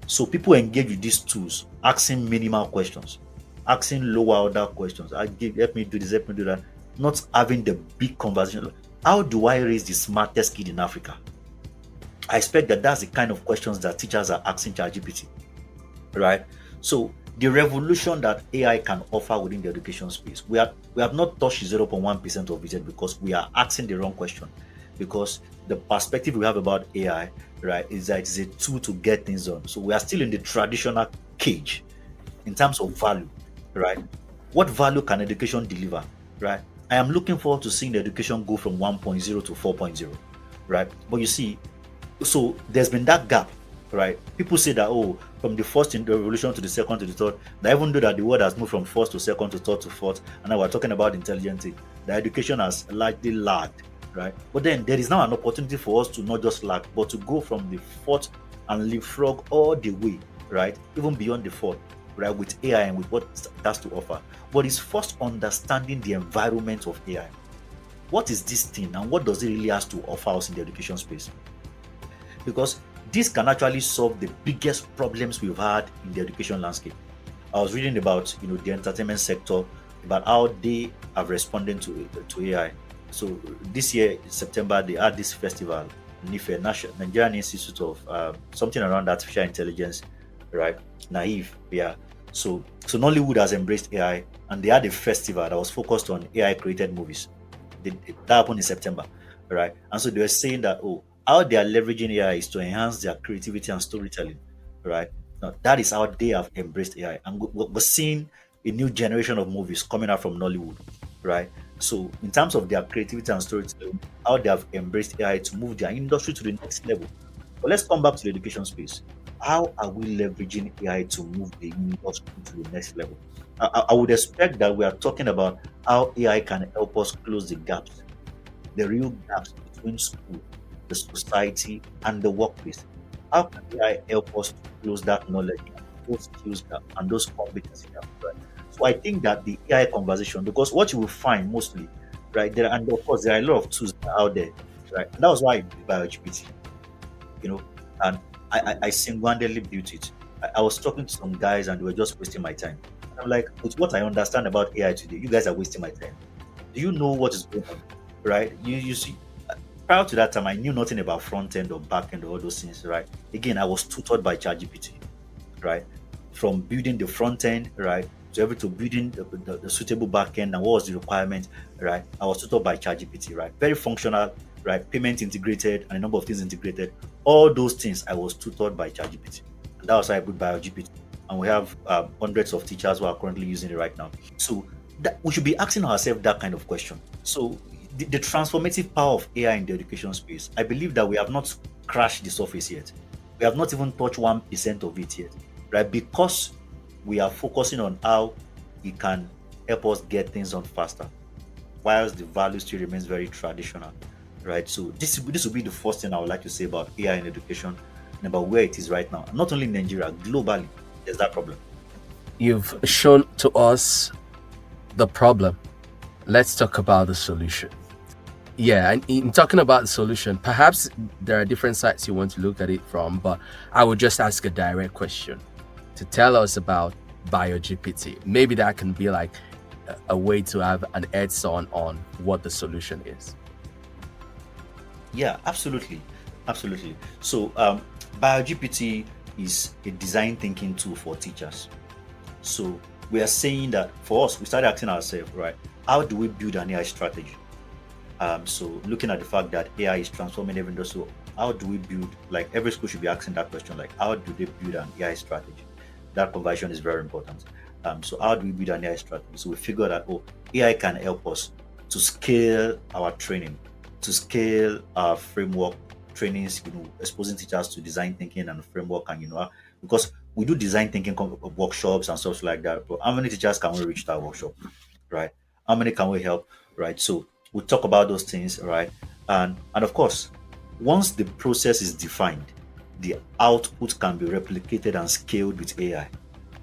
[SPEAKER 1] So people engage with these tools, asking minimal questions, asking lower order questions. Help me do this, help me do that. not having the big conversation. How do I raise the smartest kid in Africa? I expect that that's the kind of questions that teachers are asking ChatGPT, right? So the revolution that AI can offer within the education space, we have not touched 0.1% of it yet because we are asking the wrong question. Because the perspective we have about AI, right, is that it's a tool to get things done. So we are still in the traditional cage in terms of value, right? What value can education deliver, right? I am looking forward to seeing the education go from 1.0 to 4.0, right? But you see, so there's been that gap, right? People say that, oh, from the first in the revolution to the second to the third, that even though that the world has moved from first to second to third to fourth, and now we're talking about intelligence, the education has largely lagged, right? But then there is now an opportunity for us to not just lag, but to go from the fourth and leapfrog all the way, right? Even beyond the fourth, right? With AI and with what it has to offer. But it's first understanding the environment of AI. What is this thing and what does it really has to offer us in the education space? Because this can actually solve the biggest problems we've had in the education landscape. I was reading about the entertainment sector, about how they have responded to AI. So this year in September they had this festival, NIFE, Nigerian Institute of something around artificial intelligence, right? Naive, yeah. So Nollywood has embraced AI, and they had a festival that was focused on AI created movies. That happened in September, right? And so they were saying that, oh, how they are leveraging AI is to enhance their creativity and storytelling, right? Now, that is how they have embraced AI. And we're seeing a new generation of movies coming out from Nollywood, right? So, in terms of their creativity and storytelling, how they have embraced AI to move their industry to the next level. But let's come back to the education space. How are we leveraging AI to move the industry to the next level? I would expect that we are talking about how AI can help us close the gaps, the real gaps between school, the society, and the workplace. How can AI help us to close that knowledge gap, those skills gap, and those competency gaps? Right? So I think that the AI conversation, because what you will find mostly, right there, and of course there are a lot of tools out there, right? And that was why I did BioGPT, you know, and I single-handedly built it. I was talking to some guys and they were just wasting my time. And I'm like, with what I understand about AI today, you guys are wasting my time. Do you know what is going on? Right? You see, prior to that time, I knew nothing about front end or back end or all those things, right? Again, I was tutored by ChatGPT, right? From building the front end, right, to building the suitable back end and what was the requirement, right? I was tutored by ChatGPT, right? Very functional, right? Payment integrated and a number of things integrated. All those things I was tutored by ChatGPT. And that was how I put BioGPT. And we have hundreds of teachers who are currently using it right now. So we should be asking ourselves that kind of question. So the transformative power of AI in the education space, I believe that we have not crashed the surface yet. We have not even touched 1% of it yet, right? Because we are focusing on how it can help us get things done faster, whilst the value still remains very traditional, right? So this will be the first thing I would like to say about AI in education and about where it is right now. Not only in Nigeria, globally, there's that problem.
[SPEAKER 2] You've shown to us the problem. Let's talk about the solution. Yeah, and in talking about the solution, perhaps there are different sides you want to look at it from, but I would just ask a direct question to tell us about BioGPT. Maybe that can be like a way to have an heads on what the solution is.
[SPEAKER 1] Yeah, absolutely, absolutely. So BioGPT is a design thinking tool for teachers. So we are saying that for us, we started asking ourselves, right, how do we build an AI strategy? So looking at the fact that AI is transforming every industry, so how do we build, like every school should be asking that question, like how do they build an AI strategy? That conversion is very important. So how do we build an AI strategy? So we figured that, oh, AI can help us to scale our training, to scale our framework trainings, exposing teachers to design thinking and framework, and because we do design thinking workshops and stuff like that. But how many teachers can we reach that workshop, right? How many can we help, right? So we talk about those things, right? And of course, once the process is defined, the output can be replicated and scaled with AI.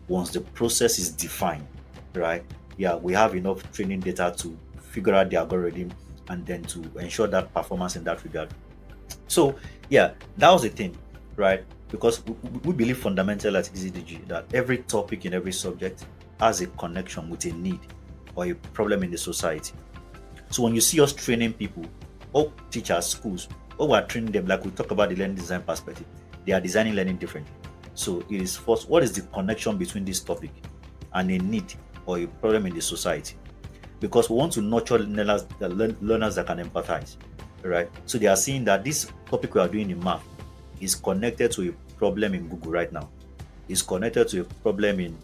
[SPEAKER 1] Once the process is defined, right? Yeah, we have enough training data to figure out the algorithm and then to ensure that performance in that regard. So yeah, that was the thing, right? Because we believe fundamentally at ECDG that every topic in every subject has a connection with a need or a problem in the society. So when you see us training people, or teachers, schools, or we're training them, like we talk about the learning design perspective, they are designing learning differently. So it is first, what is the connection between this topic and a need or a problem in the society? Because we want to nurture learners that can empathize, right? So they are seeing that this topic we are doing in math is connected to a problem in Google right now, is connected to a problem in,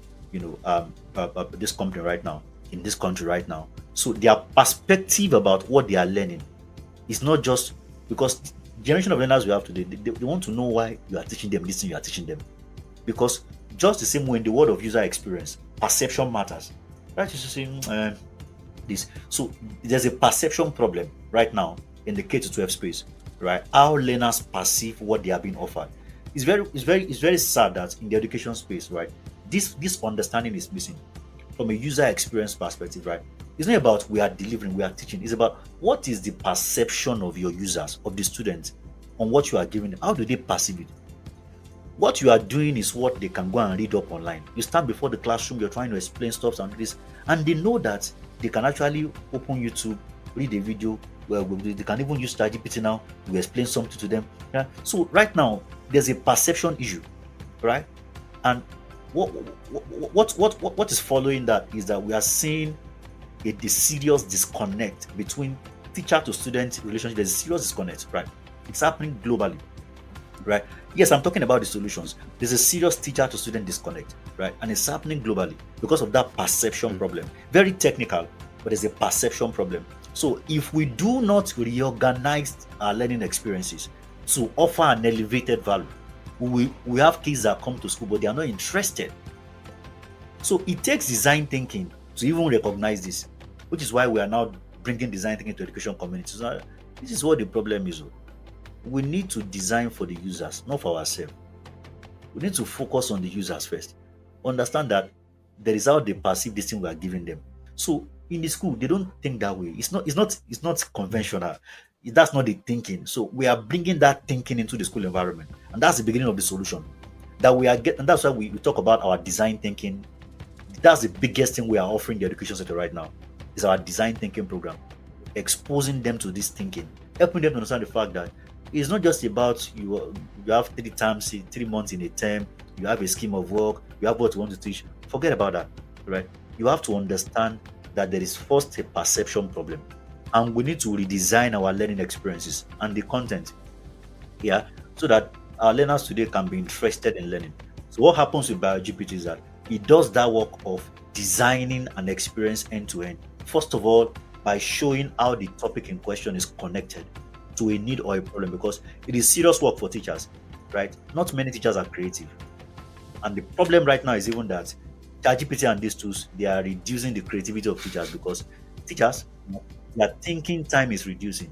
[SPEAKER 1] this company right now, in this country right now. So their perspective about what they are learning is not just because the generation of learners we have today, they want to know why you are teaching them this thing you are teaching them. Because just the same way in the world of user experience, perception matters. Right? You see, this. So there's a perception problem right now in the K to 12 space, right? How learners perceive what they are being offered. It's very sad that in the education space, right, this understanding is missing from a user experience perspective, right? It's not about we are delivering, we are teaching. It's about what is the perception of your users, of the students, on what you are giving them. How do they perceive it? What you are doing is what they can go and read up online. You stand before the classroom, you're trying to explain stuff and this, and they know that they can actually open YouTube, read a video. Well, they can even use ChatGPT now to explain something to them. Yeah. So right now, there's a perception issue, right? And what is following that is that we are seeing a serious disconnect between teacher to student relationship. There's a serious disconnect, right? It's happening globally, right? Yes, I'm talking about the solutions. There's a serious teacher to student disconnect, right? And it's happening globally because of that perception problem. Very technical, but there's a perception problem. So if we do not reorganize our learning experiences to offer an elevated value, we have kids that come to school, but they are not interested. So it takes design thinking to even recognize this, which is why we are now bringing design thinking to education communities. Now, this is what the problem is. We need to design for the users, not for ourselves. We need to focus on the users first. Understand that there is how they perceive this thing we are giving them. So in the school, they don't think that way. It's not conventional. That's not the thinking. So we are bringing that thinking into the school environment, and that's the beginning of the solution. That we are getting, and that's why we talk about our design thinking. That's the biggest thing we are offering the education sector right now. Is our design thinking program, exposing them to this thinking, helping them to understand the fact that it's not just about you have 3 months in a term, you have a scheme of work, you have what you want to teach. Forget about that, right? You have to understand that there is first a perception problem, and we need to redesign our learning experiences and the content, yeah, so that our learners today can be interested in learning. So what happens with BayoGPT is that it does that work of designing an experience end to end. First of all, by showing how the topic in question is connected to a need or a problem, because it is serious work for teachers, right? Not many teachers are creative. And the problem right now is even that ChatGPT and these tools, they are reducing the creativity of teachers because teachers, their thinking time is reducing.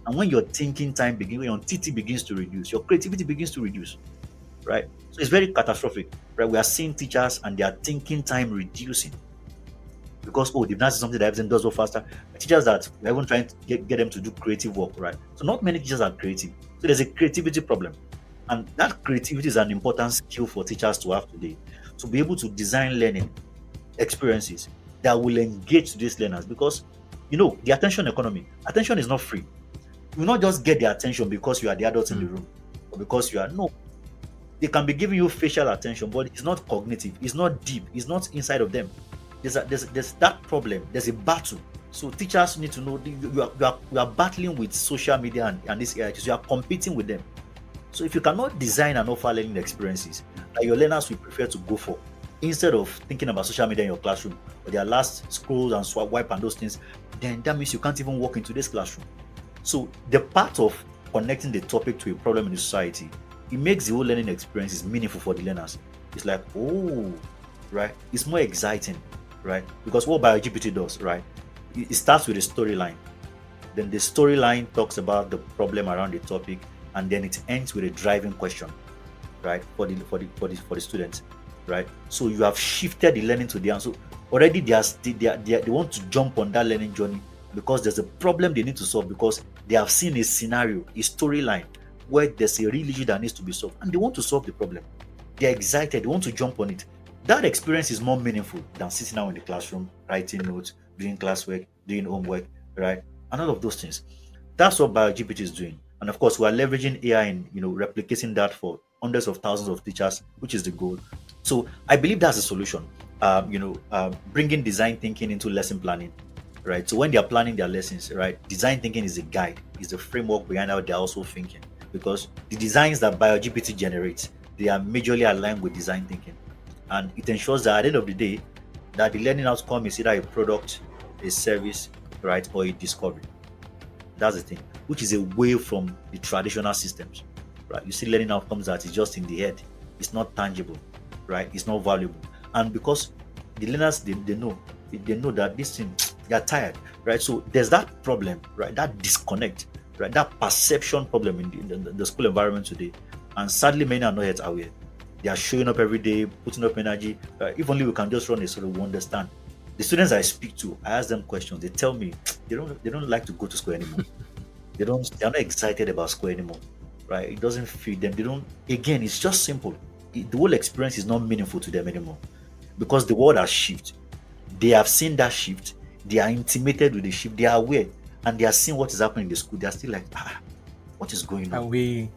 [SPEAKER 1] And when your thinking time begins, when your TT begins to reduce, your creativity begins to reduce, right? So it's very catastrophic, right? We are seeing teachers and their thinking time reducing because they've not seen something that everything does so faster. Teachers that we're even trying to get them to do creative work, right? So not many teachers are creative. So there's a creativity problem. And that creativity is an important skill for teachers to have today, to be able to design learning experiences that will engage these learners because the attention economy, attention is not free. You will not just get their attention because you are the adults in the room or because you are no. They can be giving you facial attention, but it's not cognitive, it's not deep, it's not inside of them. There's that problem, there's a battle. So teachers need to know you are battling with social media and these AIs, you are competing with them. So if you cannot design and offer learning experiences that your learners will prefer to go for, instead of thinking about social media in your classroom or their last scrolls and swipe and those things, then that means you can't even walk into this classroom. So the part of connecting the topic to a problem in the society, it makes the whole learning experience meaningful for the learners. It's like, right? It's more exciting, right? Because what BayoGPT does, right? It starts with a storyline. Then the storyline talks about the problem around the topic, and then it ends with a driving question, right? For the students, right? So you have shifted the learning to the answer. Already they want to jump on that learning journey because there's a problem they need to solve because they have seen a scenario, a storyline where there's a real issue that needs to be solved and they want to solve the problem. They're excited, they want to jump on it. That experience is more meaningful than sitting down in the classroom, writing notes, doing classwork, doing homework, right? and all of those things. That's what BioGPT is doing. And of course, we're leveraging AI and replicating that for hundreds of thousands of teachers, which is the goal. So I believe that's the solution. Bringing design thinking into lesson planning, right? So when they are planning their lessons, right, design thinking is a guide, is the framework behind how they're also thinking. Because the designs that BioGPT generates, they are majorly aligned with design thinking, and it ensures that at the end of the day, that the learning outcome is either a product, a service, right, or a discovery. That's the thing, which is away from the traditional systems, right? You see learning outcomes that is just in the head, it's not tangible, right? It's not valuable. And because the learners, they know that this thing, they're tired, right? So there's that problem, right? That disconnect, right? That perception problem in the school environment today. And sadly, many are not yet aware. They are showing up every day, putting up energy. If only we can just run a sort of we understand. The students I speak to, I ask them questions. They tell me they don't like to go to school anymore. They're not excited about school anymore, right? It doesn't feed them. They don't. Again, it's just simple. The whole experience is not meaningful to them anymore because the world has shifted. They have seen that shift. They are intimated with the shift. They are aware, and they are seeing what is happening in the school. They are still like, what is going
[SPEAKER 2] Are
[SPEAKER 1] on?
[SPEAKER 2] we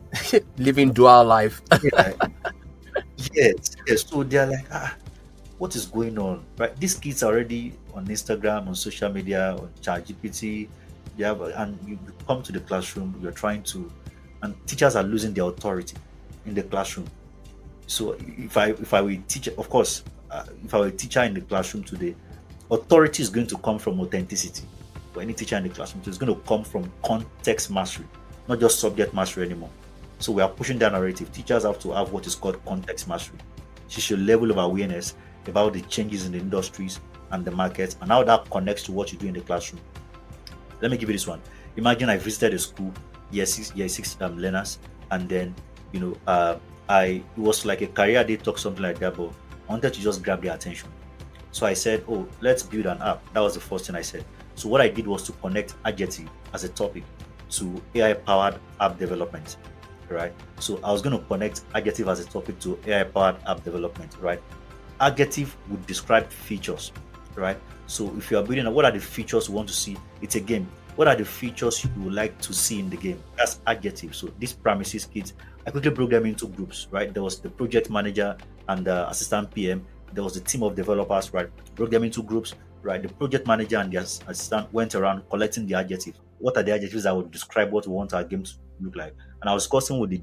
[SPEAKER 2] living dual life?
[SPEAKER 1] Yeah, yes, yes. So they are like, what is going on? Right? These kids are already on Instagram, on social media, on ChatGPT. They have, and you come to the classroom. You're trying to, and teachers are losing their authority in the classroom. So if I were a teacher, of course, if I were a teacher in the classroom today, authority is going to come from authenticity. For any teacher in the classroom, so it's going to come from context mastery, not just subject mastery anymore. So we are pushing that narrative. Teachers have to have what is called context mastery. She should level of awareness about the changes in the industries and the markets and how that connects to what you do in the classroom. Let me give you this one. Imagine I visited a school, year six learners, and then you know, I it was like a career day talk, something like that, but I wanted to just grab their attention. So I said, "Oh, let's build an app." That was the first thing I said. So what I did was to connect adjective as a topic to AI-powered app development, right? So I was going to connect adjective as a topic to AI-powered app development, right? Adjective would describe features, right? So if you are building, what are the features you want to see? It's a game. What are the features you would like to see in the game? That's adjective. So these premises kids, I quickly broke them into groups, right? There was the project manager and the assistant PM. There was a team of developers, right? Broke them into groups, right? The project manager and the assistant went around collecting the adjectives. What are the adjectives that would describe what we want our game to look like? And I was discussing with the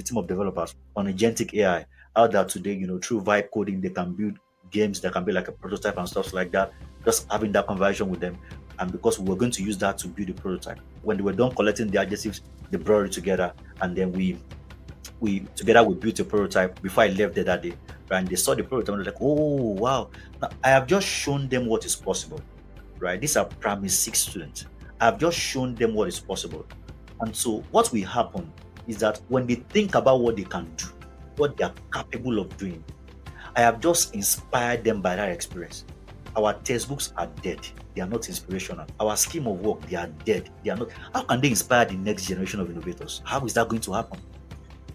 [SPEAKER 1] team of developers on agentic AI, how that today, through vibe coding, they can build games that can be like a prototype and stuff like that. Just having that conversation with them. And because we were going to use that to build a prototype. When they were done collecting the adjectives, they brought it together, and then we together we built a prototype before I left there that day. Right? And they saw the prototype and they're like, oh wow. Now I have just shown them what is possible. Right? These are primary six students. I've just shown them what is possible. And so what will happen is that when they think about what they can do, what they are capable of doing, I have just inspired them by that experience. Our textbooks are dead. They are not inspirational. Our scheme of work, they are dead. They are not. How can they inspire the next generation of innovators? How is that going to happen?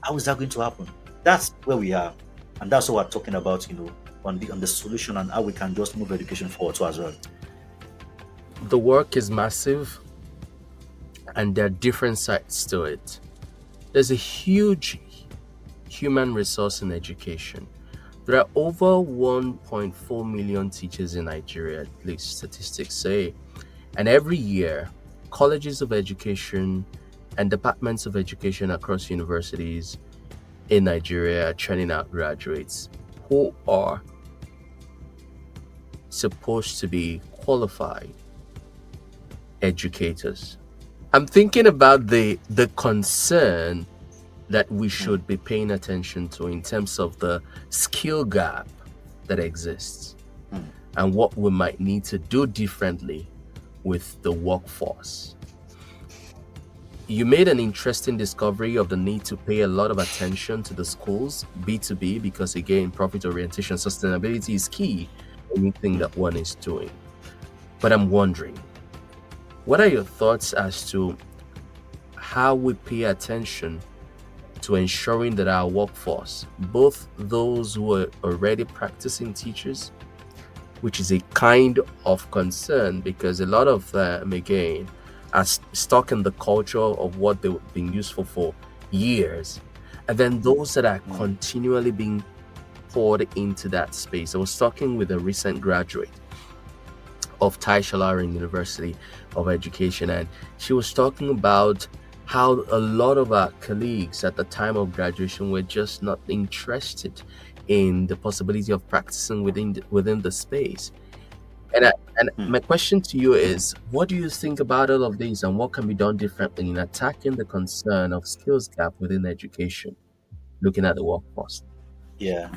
[SPEAKER 1] How is that going to happen? That's where we are. And that's what we're talking about, on the solution and how we can just move education forward too as well.
[SPEAKER 2] The work is massive and there are different sides to it. There's a huge human resource in education. There are over 1.4 million teachers in Nigeria, at least statistics say. And every year, colleges of education and departments of education across universities in Nigeria are churning out graduates who are supposed to be qualified educators. I'm thinking about the concern that we should be paying attention to in terms of the skill gap that exists and what we might need to do differently with the workforce. You made an interesting discovery of the need to pay a lot of attention to the schools, B2B, because again, profit orientation, sustainability is key in anything that one is doing. But I'm wondering, what are your thoughts as to how we pay attention to ensuring that our workforce, both those who are already practicing teachers, which is a kind of concern because a lot of them, again, as stuck in the culture of what they've been useful for years, and then those that are
[SPEAKER 1] mm,
[SPEAKER 2] continually being poured into that space. I was talking with a recent graduate of Tai Shalarin University of Education, and she was talking about how a lot of our colleagues at the time of graduation were just not interested in the possibility of practicing within the space. And
[SPEAKER 1] mm.
[SPEAKER 2] my question to you is, what do you think about all of these, and what can be done differently in attacking the concern of skills gap within education, looking at the workforce?
[SPEAKER 1] Yeah,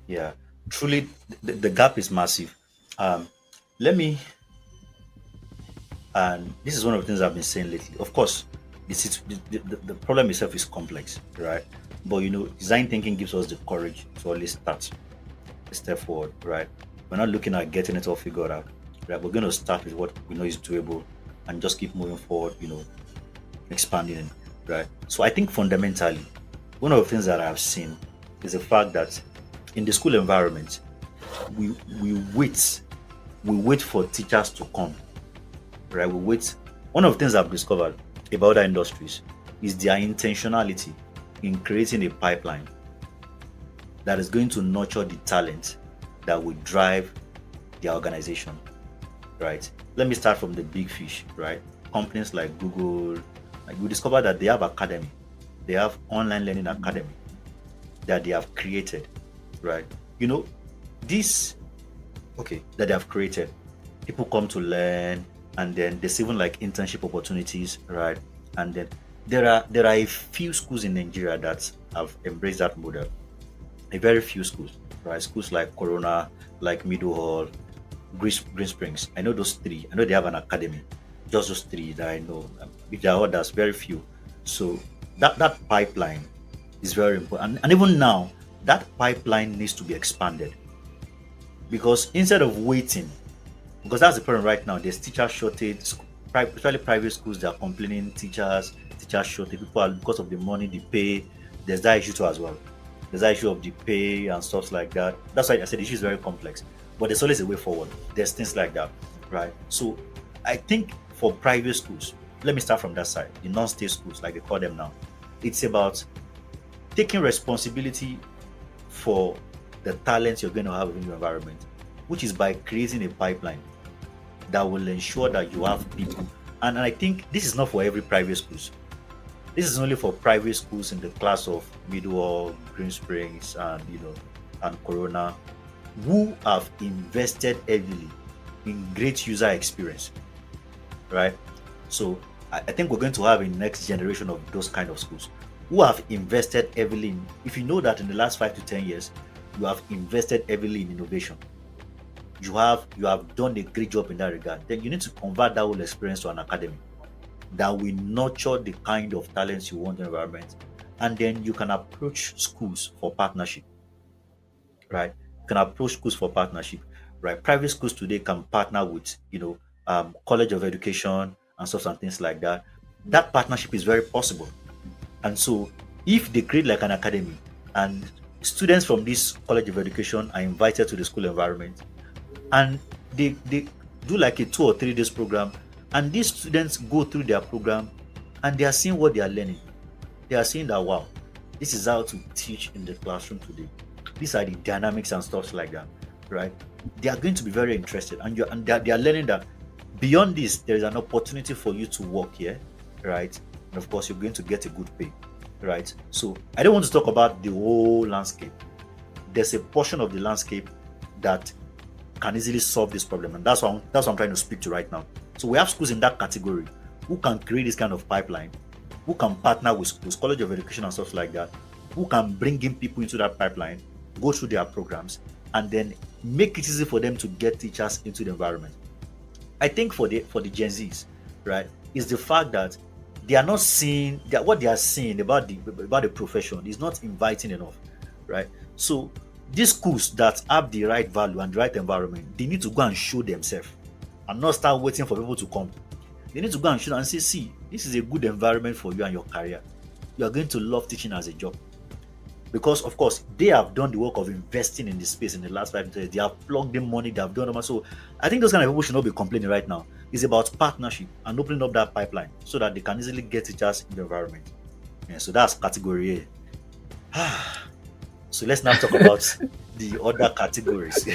[SPEAKER 1] yeah. Truly, the gap is massive. Um, let me, and this is one of the things I've been saying lately. Of course, the problem itself is complex, right? But design thinking gives us the courage to always start a step forward, right? We're not looking at getting it all figured out, right? We're going to start with what we know is doable and just keep moving forward, expanding it, right? So I think fundamentally, one of the things that I've seen is the fact that in the school environment, we we wait we wait for teachers to come, right? We wait. One of the things I've discovered about other industries is their intentionality in creating a pipeline that is going to nurture the talent that will drive their organization, right? Let me start from the big fish, right? Companies like Google, like we discovered that they have academy, they have online learning academy that they have created, right? You know, this okay that they have created. People come to learn, and then there's even like internship opportunities, right? And then there are a few schools in Nigeria that have embraced that model. A very few schools, right? Schools like Corona, like Middle Hall, Green Springs. I know those three. I know they have an academy. Just those three that I know. If there are others, very few. So that pipeline is very important. And even now, that pipeline needs to be expanded because instead of waiting, because that's the problem right now. There's teacher shortage, especially private schools. They are complaining teacher shortage. People are because of the money they pay. There's that issue too as well. There's that issue of the pay and stuff like that. That's why I said the issue is very complex. But there's always a way forward. There's things like that, right? So I think for private schools, let me start from that side. The non-state schools, like they call them now, it's about taking responsibility for the talents you're going to have in your environment, which is by creating a pipeline that will ensure that you have people. And I think this is not for every private schools. This is only for private schools in the class of Middle, Green Springs, and and Corona, who have invested heavily in great user experience, right? So I think we're going to have a next generation of those kind of schools who have invested heavily in. If you know that in the last 5 to 10 years, you have invested heavily in innovation, you have done a great job in that regard. Then you need to convert that whole experience to an academy that will nurture the kind of talents you want in the environment. And then you can approach schools for partnership, right? You can approach schools for partnership, right? Private schools today can partner with, College of Education and stuff and things like that. That partnership is very possible. And so if they create like an academy and students from this College of Education are invited to the school environment and they do like a 2 or 3 days program, and these students go through their program and they are seeing what they are learning. They are saying that wow, this is how to teach in the classroom today. These are the dynamics and stuff like that, right? They are going to be very interested, and they are learning that beyond this, there is an opportunity for you to work here, right? And of course, you're going to get a good pay, right? So I don't want to talk about the whole landscape. There's a portion of the landscape that can easily solve this problem, and that's what I'm trying to speak to right now. So we have schools in that category who can create this kind of pipeline, who can partner with schools, College of Education and stuff like that, who can bring in people into that pipeline, go through their programs, and then make it easy for them to get teachers into the environment. I think for the Gen Zs, right, is the fact that they are not seeing that what they are seeing about the profession is not inviting enough, right? So these schools that have the right value and the right environment, they need to go and show themselves and not start waiting for people to come. They need to go and show and say, see, this is a good environment for you and your career. You are going to love teaching as a job. because of course they have done the work of investing in the space in the last 5 years. They have plugged in money, they have done them. So I think those kind of people should not be complaining right now. It's about partnership and opening up that pipeline so that they can easily get teachers in the environment. Yeah, so that's category A. So let's now talk about the other categories.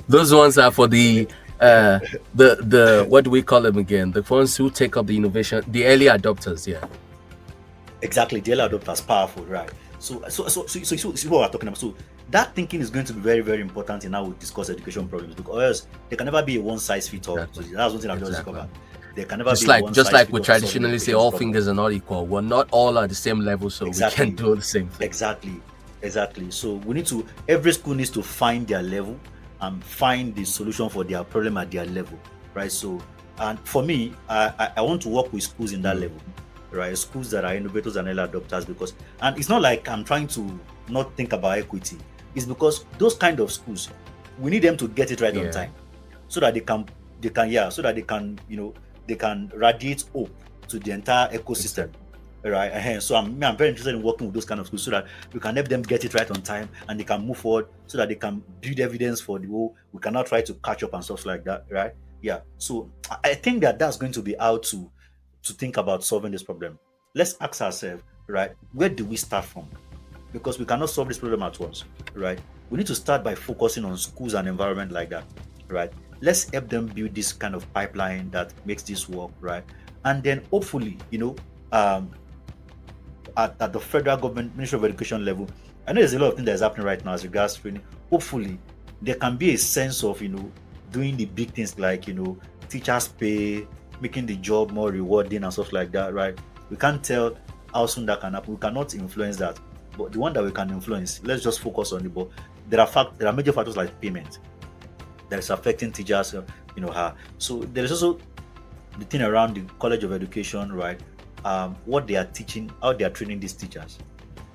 [SPEAKER 2] Those ones are for the what do we call them again? The ones who take up the innovation, the early adopters. Yeah.
[SPEAKER 1] Exactly, the early adopters powerful, right? So what we're talking about. So that thinking is going to be very, very important in how we discuss education problems, because there can never be a one size fits all.
[SPEAKER 2] Exactly.
[SPEAKER 1] So that's one thing I've just
[SPEAKER 2] Exactly.
[SPEAKER 1] discovered. There can never
[SPEAKER 2] Just
[SPEAKER 1] be a
[SPEAKER 2] like
[SPEAKER 1] one
[SPEAKER 2] just
[SPEAKER 1] size
[SPEAKER 2] like
[SPEAKER 1] fits
[SPEAKER 2] we
[SPEAKER 1] all to solve
[SPEAKER 2] traditionally say,
[SPEAKER 1] education
[SPEAKER 2] all
[SPEAKER 1] problem.
[SPEAKER 2] fingers are not equal. We're not all at the same level, so
[SPEAKER 1] Exactly.
[SPEAKER 2] we can't do the same thing.
[SPEAKER 1] Exactly. So we need to. Every school needs to find their level and find the solution for their problem at their level, right? So, and for me, I want to work with schools in that level, right? Schools that are innovators and early adopters, because, and it's not like I'm trying to not think about equity. It's because those kind of schools, we need them to get it right on
[SPEAKER 2] Yeah.
[SPEAKER 1] time, so that so that they can radiate hope to the entire ecosystem, right? So I'm very interested in working with those kind of schools so that we can help them get it right on time and they can move forward, so that they can build evidence for the whole. We cannot try to catch up and stuff like that, right? Yeah. So I think that that's going to be how to think about solving this problem. Let's ask ourselves, right? Where do we start from? Because we cannot solve this problem at once, right? We need to start by focusing on schools and environment like that, right? Let's help them build this kind of pipeline that makes this work, right? And then hopefully, at the federal government Ministry of Education level, I know there's a lot of things that's happening right now as regards training. Hopefully, there can be a sense of doing the big things like teachers pay, making the job more rewarding and stuff like that, right? We can't tell how soon that can happen. We cannot influence that, but the one that we can influence, let's just focus on the ball. There are major factors like payment that is affecting teachers, So there is also the thing around the College of Education, right? What they are teaching, how they are training these teachers,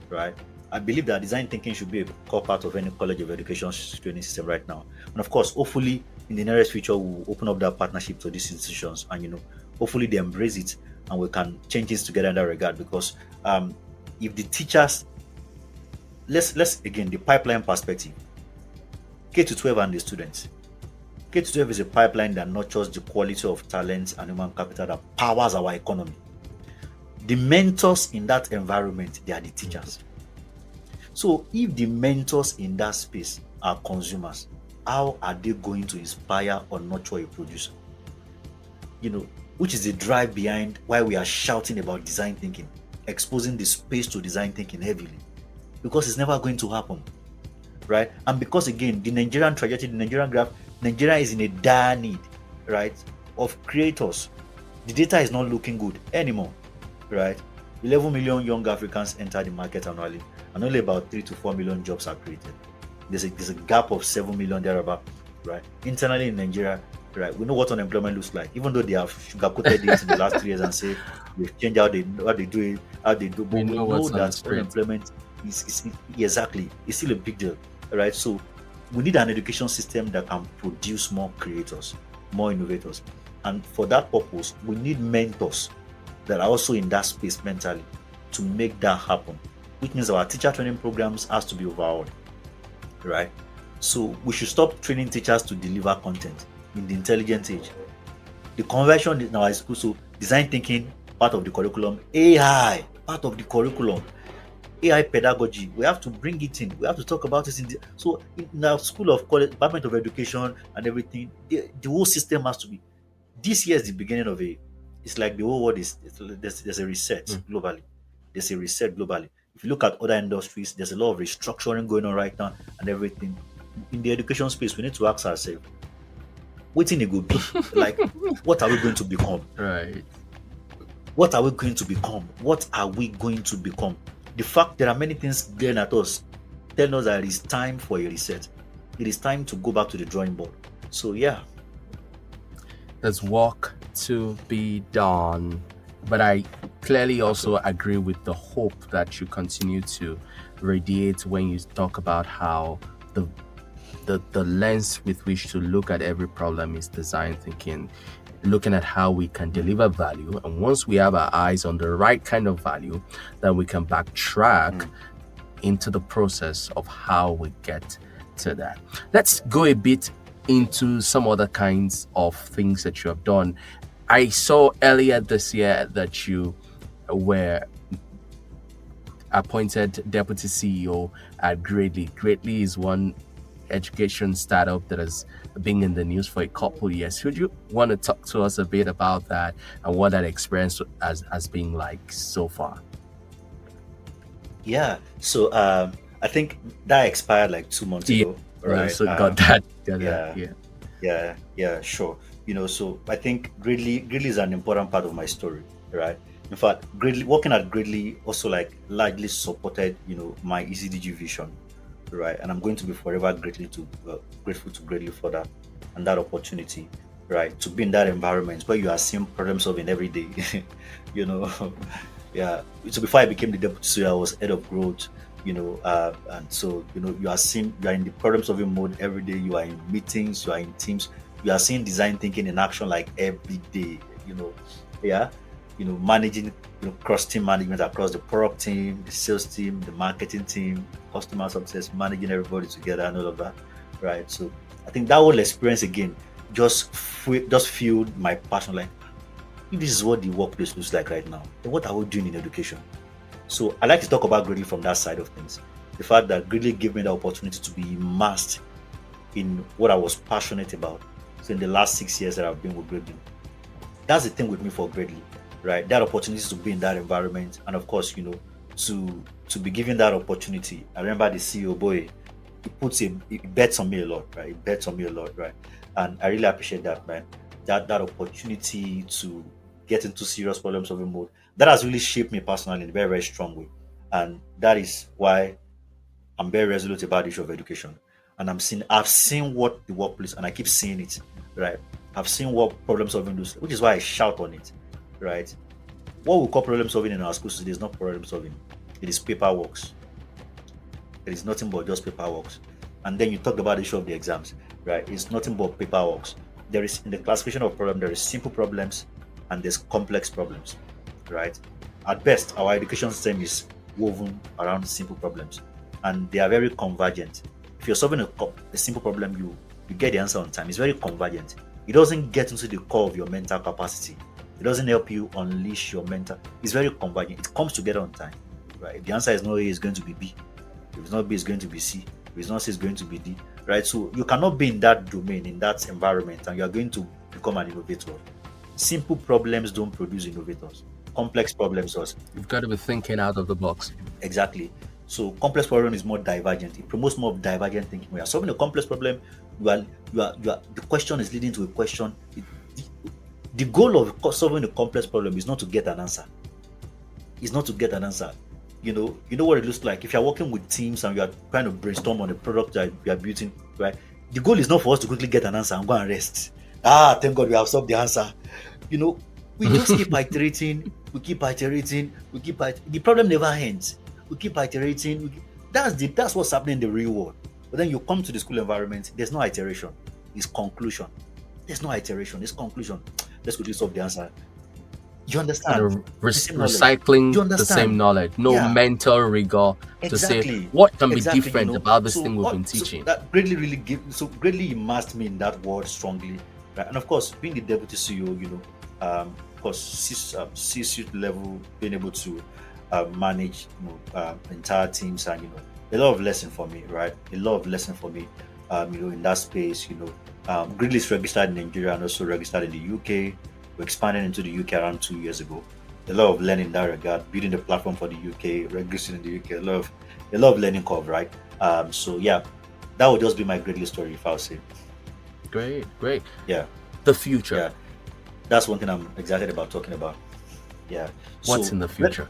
[SPEAKER 1] right? I believe that design thinking should be a core part of any College of Education training system right now. And of course, hopefully, in the nearest future, we'll open up that partnership to these institutions, and hopefully they embrace it, and we can change things together in that regard. Because if the teachers, let's again the pipeline perspective, K to 12 and the students. K to 12 is a pipeline that nurtures the quality of talent and human capital that powers our economy. The mentors in that environment, they are the teachers. So if the mentors in that space are consumers, how are they going to inspire or nurture a producer? Which is the drive behind why we are shouting about design thinking, exposing the space to design thinking heavily, because it's never going to happen, right? And because again, the Nigerian trajectory, the Nigerian graph, Nigeria is in a dire need, right, of creators. The data is not looking good anymore, right? 11 million young Africans enter the market annually, and only about 3 to 4 million jobs are created. There's a gap of 7 million thereabout, right? Internally in Nigeria, right, we know what unemployment looks like, even though they have sugarcoated it in the last 3 years and say they've changed how they do it, but we know that unemployment is exactly, it's still a big deal, right? So we need an education system that can produce more creators, more innovators, and for that purpose, we need mentors that are also in that space mentally to make that happen, which means our teacher training programs has to be overhauled, right? So we should stop training teachers to deliver content in the intelligent age. The conversion in our school, so design thinking, part of the curriculum, AI, part of the curriculum, AI pedagogy, we have to bring it in. We have to talk about it so in our school of college, Department of Education and everything, the whole system has to be. This year is the beginning of it's like the whole world there's a reset globally. There's a reset globally. If you look at other industries, there's a lot of restructuring going on right now and everything. In the education space, we need to ask ourselves, what thing it will be? Like, what are we going to become?
[SPEAKER 2] Right.
[SPEAKER 1] What are we going to become? What are we going to become? The fact there are many things glaring at us, telling us that it is time for a reset. It is time to go back to the drawing board. So yeah.
[SPEAKER 2] There's work to be done. But I clearly also agree with the hope that you continue to radiate when you talk about how the lens with which to look at every problem is design thinking, looking at how we can deliver value. And once we have our eyes on the right kind of value, then we can backtrack into the process of how we get to that. Let's go a bit into some other kinds of things that you have done. I saw earlier this year that you were appointed deputy CEO at Gradely. Gradely is one education startup that has been in the news for a couple of years. Would you want to talk to us a bit about that and what that experience has been like so far?
[SPEAKER 1] Yeah. So I think that expired like 2 months
[SPEAKER 2] Yeah,
[SPEAKER 1] ago, right?
[SPEAKER 2] so got that. Got that.
[SPEAKER 1] Yeah,
[SPEAKER 2] Yeah.
[SPEAKER 1] yeah, sure. So I think Gridley is an important part of my story, right? In fact, Gridley working at Gridley also like largely supported, my ECDG vision, right? And I'm going to be forever grateful to Gridley for that and that opportunity, right? To be in that environment where you are seeing problem solving every day, you know. Yeah. So before I became the deputy CEO, I was head of growth, and so you are in the problem solving mode every day. You are in meetings, you are in teams, you are seeing design thinking in action like every day, you know. Yeah. Managing, cross team management across the product team, the sales team, the marketing team, customer success, managing everybody together and all of that, right? So I think that whole experience again just fueled my passion. Like, if this is what the workplace looks like right now, then what are we doing in education? So I like to talk about Gridley from that side of things. The fact that Gridley gave me the opportunity to be immersed in what I was passionate about. So in the last 6 years that I've been with Gridley, that's the thing with me for Gridley, right? That opportunity to be in that environment, and of course, to be given that opportunity. I remember the CEO boy, he bets on me a lot, right? He bets on me a lot, right? And I really appreciate that, man. That opportunity to get into serious problem solving mode, that has really shaped me personally in a very, very strong way. And that is why I'm very resolute about the issue of education. And I've seen what the workplace, and I keep seeing it, right? I've seen what problem solving does, which is why I shout on it, right? What we call problem solving in our schools today is not problem solving. It is paperwork. It is nothing but just paperwork. And then you talked about the issue of the exams, right? It's nothing but paperwork. There is, in the classification of problem, there is simple problems and there's complex problems, right? At best, our education system is woven around simple problems, and they are very convergent. If you're solving a simple problem, you get the answer on time. It's very convergent. It doesn't get into the core of your mental capacity. It doesn't help you unleash your mental. It's very convergent. It comes together on time, right? If the answer is no A, it's going to be B. If it's not B, it's going to be C. If it's not C, it's going to be D, right? So you cannot be in that domain, in that environment, and you are going to become an innovator. Simple problems don't produce innovators. Complex problems does.
[SPEAKER 2] You've got to be thinking out of the box.
[SPEAKER 1] Exactly. So complex problem is more divergent. It promotes more of divergent thinking. When you're solving a complex problem, the question is leading to a question. The goal of solving a complex problem is not to get an answer. It's not to get an answer. You know what it looks like. If you're working with teams and you are trying to brainstorm on a product that you are building, right? The goal is not for us to quickly get an answer and go and rest. Thank God we have solved the answer. We just keep iterating, the problem never ends. We keep iterating. That's what's happening in the real world. But then you come to the school environment, there's no iteration, it's conclusion. There's no iteration, it's conclusion. Let's quickly solve the answer. You
[SPEAKER 2] Kind
[SPEAKER 1] understand?
[SPEAKER 2] of
[SPEAKER 1] The same knowledge.
[SPEAKER 2] recycling
[SPEAKER 1] You
[SPEAKER 2] the same
[SPEAKER 1] understand?
[SPEAKER 2] knowledge, no
[SPEAKER 1] Yeah,
[SPEAKER 2] mental rigor to say
[SPEAKER 1] exactly.
[SPEAKER 2] what can be
[SPEAKER 1] Exactly,
[SPEAKER 2] different about this
[SPEAKER 1] So
[SPEAKER 2] thing we've been
[SPEAKER 1] what so
[SPEAKER 2] teaching.
[SPEAKER 1] that greatly really greatly immersed me in that world strongly. Right? And of course, being the deputy CEO, of course, C-suite level, being able to manage entire teams, and a lot of lesson for me, right? A lot of lesson for me, in that space. Gridley is registered in Nigeria and also registered in the UK. We expanded into the UK around 2 years ago. A lot of learning in that regard, building the platform for the UK, registering in the UK. A lot of learning curve, right? So yeah, that would just be my Gridley story if I would say.
[SPEAKER 2] Great, great.
[SPEAKER 1] Yeah,
[SPEAKER 2] The future.
[SPEAKER 1] yeah. That's one thing I'm excited about talking about. Yeah.
[SPEAKER 2] What's
[SPEAKER 1] So
[SPEAKER 2] in the future?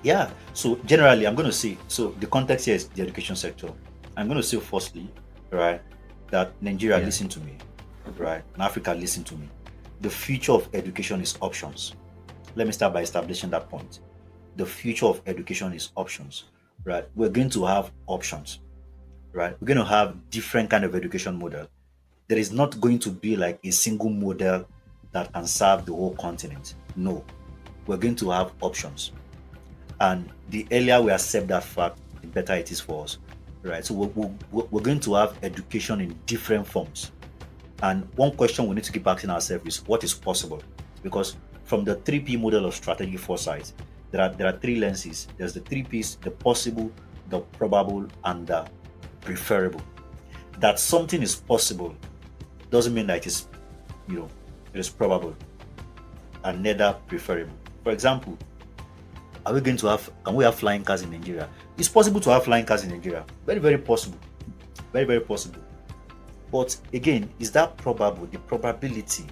[SPEAKER 1] yeah. So generally, I'm going to say, so the context here is the education sector. I'm going to say firstly, right, that Nigeria,
[SPEAKER 2] Yeah.
[SPEAKER 1] listen to me, right, and Africa, listen to me. The future of education is options. Let me start by establishing that point. The future of education is options, right? We're going to have options, right? We're going to have different kind of education model. There is not going to be like a single model that can serve the whole continent. No, we're going to have options. And the earlier we accept that fact, the better it is for us, right? So we're going to have education in different forms. And one question we need to keep asking ourselves is what is possible? Because from the 3P model of strategic foresight, there are three lenses. There's the 3Ps: the possible, the probable, and the preferable. That something is possible doesn't mean that it is, it is probable, and neither preferable. For example, can we have flying cars in Nigeria? It's possible to have flying cars in Nigeria. Very, very possible. Very, very possible. But again, is that probable? The probability,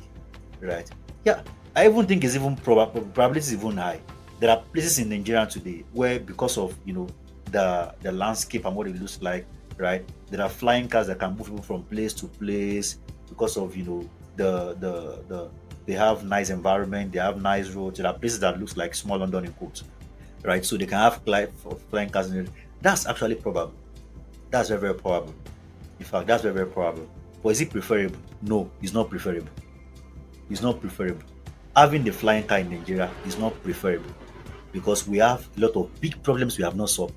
[SPEAKER 1] right? Yeah, I even think it's even probable. Probability is even high. There are places in Nigeria today where, because of the landscape and what it looks like, right? There are flying cars that can move people from place to place because of the they have nice environment, they have nice roads. There are places that looks like small London in quotes, right? So they can have flying cars in it. That's actually probable. That's very, very probable. In fact, that's very, very probable. But is it preferable? No, it's not preferable. It's not preferable. Having the flying car in Nigeria is not preferable because we have a lot of big problems we have not solved.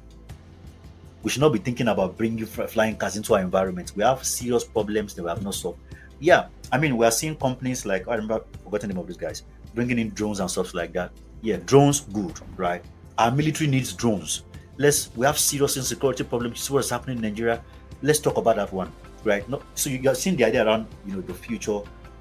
[SPEAKER 1] We should not be thinking about bringing flying cars into our environment. We have serious problems that we have not solved. Yeah, I mean, we are seeing companies like, I remember, forgotten the name of these guys, bringing in drones and stuff like that. Yeah, drones, good, right? Our military needs drones. We have serious insecurity problems. See what's happening in Nigeria. Let's talk about that one, right? No, so you're seeing the idea around, the future,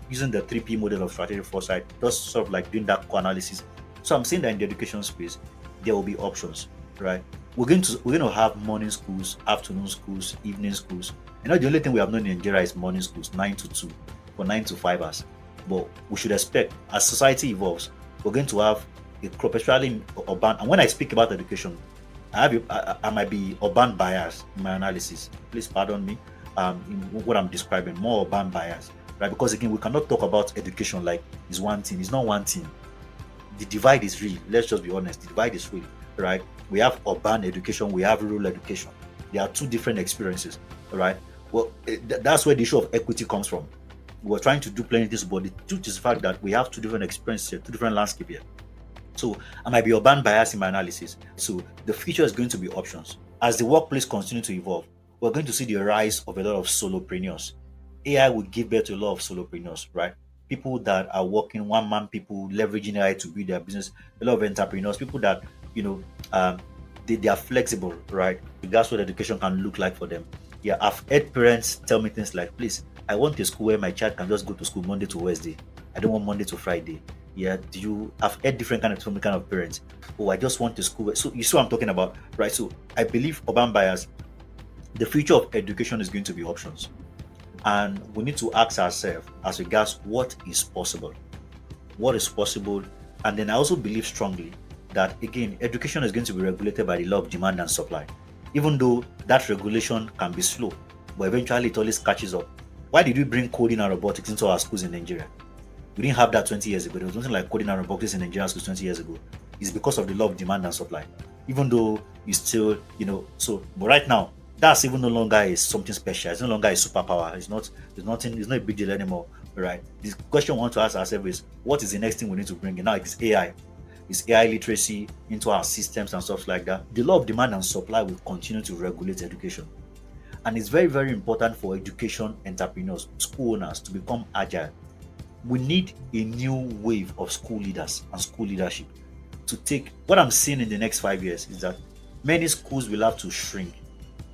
[SPEAKER 1] using the 3P model of strategic foresight, just sort of like doing that co-analysis. So I'm saying that in the education space, there will be options, right? We're going to have morning schools, afternoon schools, evening schools. The only thing we have known in Nigeria is morning schools, 9 to 2, for 9 to 5 hours. But we should expect, as society evolves, we're going to have a crop, especially in urban. And when I speak about education, I might be urban bias in my analysis. Please pardon me. In what I'm describing, more urban bias, right? Because again, we cannot talk about education like it's one thing. It's not one thing. The divide is real. Let's just be honest. The divide is real, right? We have urban education, we have rural education. They are two different experiences, right? Well, that's where the issue of equity comes from. We're trying to do plenty of this, but the truth is the fact that we have two different experiences here, two different landscape here. So I might be urban bias in my analysis. So the future is going to be options. As the workplace continues to evolve, we're going to see the rise of a lot of solopreneurs. AI will give birth to a lot of solopreneurs, right? People that are working one-man people, leveraging AI to build their business. A lot of entrepreneurs, people that they are flexible, right? Regards what education can look like for them. Yeah, I've heard parents tell me things like, please, I want a school where my child can just go to school Monday to Wednesday. I don't want Monday to Friday. Yeah, I've heard different kind of parents. Oh, I just want a school. So you see what I'm talking about, right? So I believe urban bias, the future of education is going to be options. And we need to ask ourselves as regards what is possible. What is possible? And then I also believe strongly that again, education is going to be regulated by the law of demand and supply. Even though that regulation can be slow, but eventually it always catches up. Why did we bring coding and robotics into our schools in Nigeria? We didn't have that 20 years ago. There was nothing like coding and robotics in Nigerian schools 20 years ago. It's because of the law of demand and supply. Even though it's still, but right now, that's even no longer is something special. It's no longer a superpower. It's not a big deal anymore. Right? The question we want to ask ourselves is, what is the next thing we need to bring in? Now it's AI. It's AI literacy into our systems and stuff like that. The law of demand and supply will continue to regulate education. And it's very, very important for education entrepreneurs, school owners to become agile. We need a new wave of school leaders and school leadership to take. What I'm seeing in the next 5 years is that many schools will have to shrink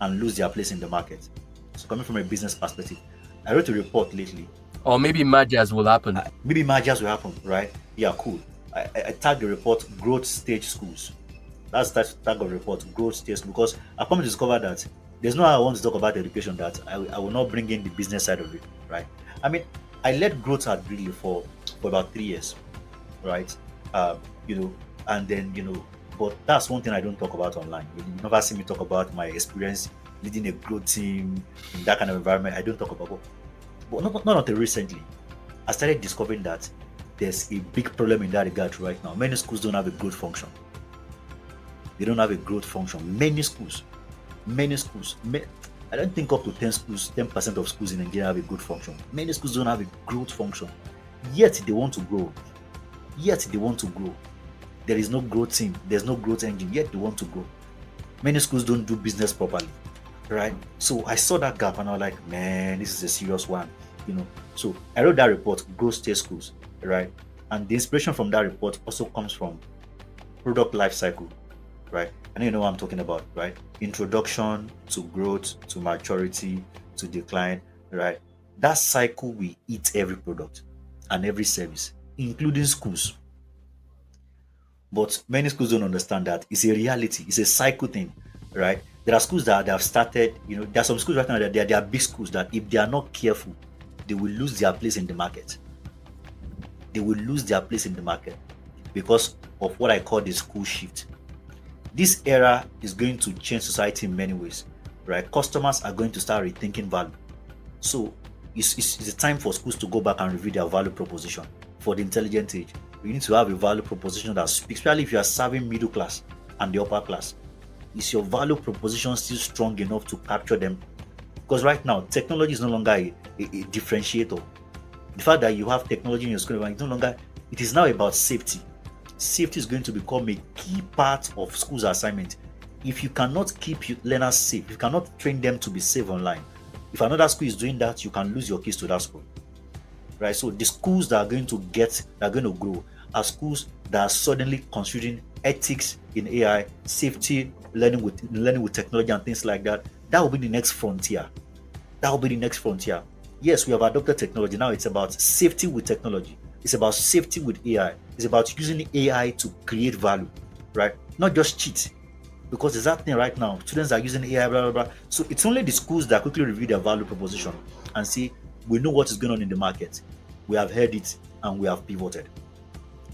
[SPEAKER 1] and lose their place in the market. So coming from a business perspective, I wrote a report lately.
[SPEAKER 2] Or maybe mergers will happen.
[SPEAKER 1] Maybe mergers will happen, right? Yeah, cool. I tagged the report growth stage schools. That's that tag of report, growth stage, because I come to discover that there's no how I want to talk about education that I will not bring in the business side of it, right? I mean, I led growth at Greeley for about 3 years, right? And then, but that's one thing I don't talk about online. You never see me talk about my experience leading a growth team in that kind of environment. I don't talk about it. But not until recently, I started discovering that there's a big problem in that regard right now. Many schools don't have a growth function. They don't have a growth function. Many schools. I don't think up to 10% of schools in Nigeria have a growth function. Many schools don't have a growth function. Yet they want to grow. There is no growth team. There's no growth engine. Yet they want to grow. Many schools don't do business properly, right? So I saw that gap and I was like, man, this is a serious one, you know. So I wrote that report, Grow State Schools, right? And the inspiration from that report also comes from product life cycle, right? I know you know what I'm talking about, right? Introduction to growth, to maturity, to decline, right? That cycle will eat every product and every service, including schools. But many schools don't understand that it's a reality, it's a cycle thing, right? There are schools that have started, there are some schools right now that they are big schools that if they are not careful, they will lose their place in the market. They will lose their place in the market because of what I call the school shift. This era is going to change society in many ways, right? Customers are going to start rethinking value. So it's a time for schools to go back and review their value proposition for the intelligent age. You need to have a value proposition that speaks, especially if you are serving middle class and the upper class. Is your value proposition still strong enough to capture them? Because right now, technology is no longer a differentiator. The fact that you have technology in your school, it's no longer, it is now about safety. Safety is going to become a key part of school's assignment. If you cannot keep your learners safe, you cannot train them to be safe online. If another school is doing that, you can lose your kids to that school, right? So the schools that are going to grow are schools that are suddenly considering ethics in AI, safety, learning with technology and things like that. That will be the next frontier. That will be the next frontier. Yes, we have adopted technology. Now it's about safety with technology. It's about safety with AI. It's about using AI to create value, right? Not just cheat. Because there's that thing right now. Students are using AI, blah, blah, blah. So it's only the schools that quickly review their value proposition and see, we know what is going on in the market. We have heard it and we have pivoted.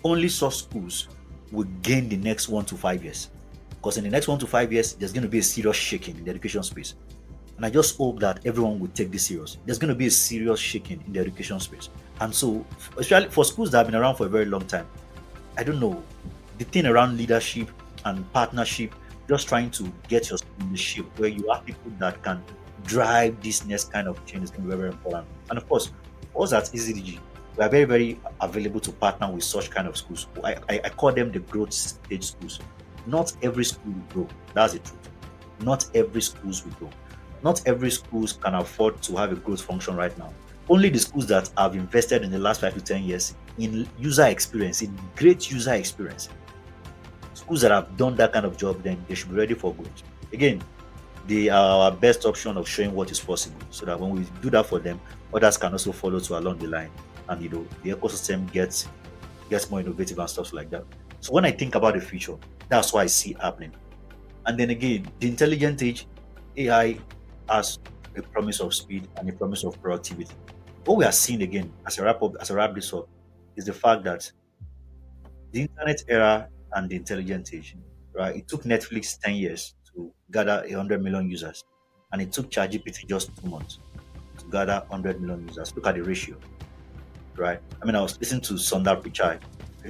[SPEAKER 1] Only such schools will gain the next 1 to 5 years. Because in the next 1 to 5 years, there's going to be a serious shaking in the education space. And I just hope that everyone will take this serious. There's going to be a serious shaking in the education space. And so, especially for schools that have been around for a very long time, I don't know, the thing around leadership and partnership, just trying to get your school in the shape where you have people that can drive this next kind of change is going to be very, very important. And of course, us at EZDG, we are very, very available to partner with such kind of schools. I call them the growth stage schools. Not every school will grow. That's the truth. Not every schools will grow. Not every schools can afford to have a growth function right now. Only the schools that have invested in the last 5 to 10 years in user experience, in great user experience, schools that have done that kind of job, then they should be ready for growth. Again, they are our best option of showing what is possible, so that when we do that for them, others can also follow to along the line, and the ecosystem gets more innovative and stuff like that. So when I think about the future, that's what I see happening. And then again, the intelligent age, AI has a promise of speed and a promise of productivity. What we are seeing again, as I wrap this up, is the fact that the internet era and the intelligent age, right? It took Netflix 10 years to gather 100 million users, and it took ChatGPT just 2 months to gather 100 million users. Look at the ratio, right? I mean, I was listening to Sundar Pichai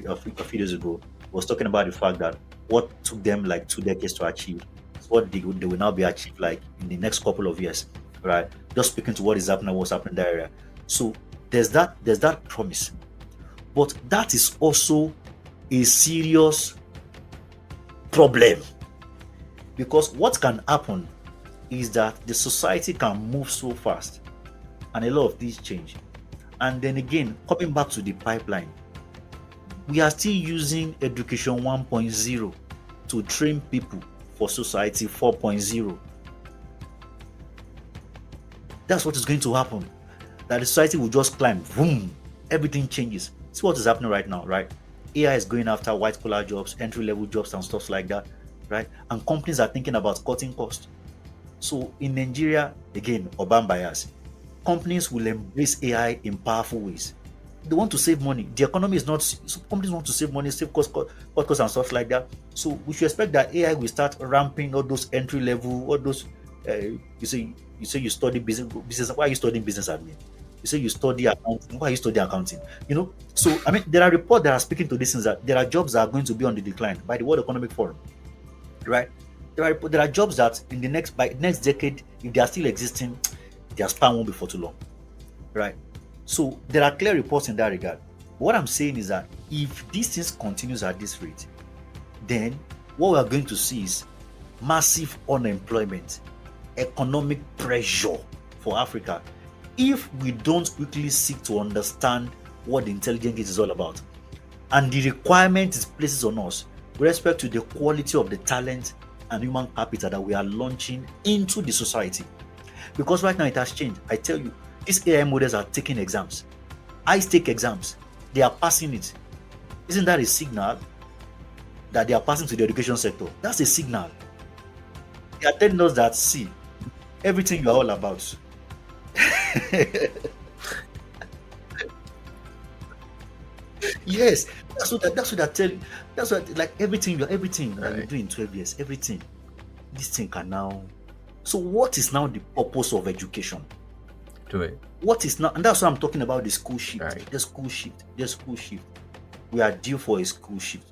[SPEAKER 1] a few days ago. He was talking about the fact that what took them like 2 decades to achieve is what they will now be achieved like in the next couple of years, right? Just speaking to what is happening, what's happening in that area. So there's that promise, but that is also a serious problem, because what can happen is that the society can move so fast and a lot of these change. And then again, coming back to the pipeline, we are still using education 1.0 to train people for society 4.0. That's what is going to happen. That the society will just climb, boom, everything changes. See what is happening right now, right? AI is going after white collar jobs, entry level jobs, and stuff like that, right? And companies are thinking about cutting costs. So in Nigeria, again, urban bias, companies will embrace AI in powerful ways. They want to save money. The economy is not, so companies want to save money, save costs, cut costs, and stuff like that. So we should expect that AI will start ramping all those entry level, all those. You say you study business. Why are you studying business admin? You say you study accounting. Why are you studying accounting? So I mean, there are reports that are speaking to this, things that there are jobs that are going to be on the decline by the World Economic Forum, right? There are jobs that in the next decade, if they are still existing, their span won't be for too long, right? So there are clear reports in that regard. What I'm saying is that if this thing continues at this rate, then what we are going to see is massive unemployment, economic pressure for Africa if we don't quickly seek to understand what the intelligence is all about and the requirement it places on us with respect to the quality of the talent and human capital that we are launching into the society. Because right now it has changed. I tell you, these AI models are taking exams. I take exams. They are passing it. Isn't that a signal that they are passing to the education sector? That's a signal. They are telling us that, see, everything you are all about. Yes, that's what I tell you. That's what, like, everything that you
[SPEAKER 2] Right.
[SPEAKER 1] do in 12 years, everything, this thing can now. So what is now the purpose of education?
[SPEAKER 2] Do it.
[SPEAKER 1] What is now, and that's what I'm talking about, the school shift.
[SPEAKER 2] Right.
[SPEAKER 1] The school shift. The school shift. We are due for a school shift.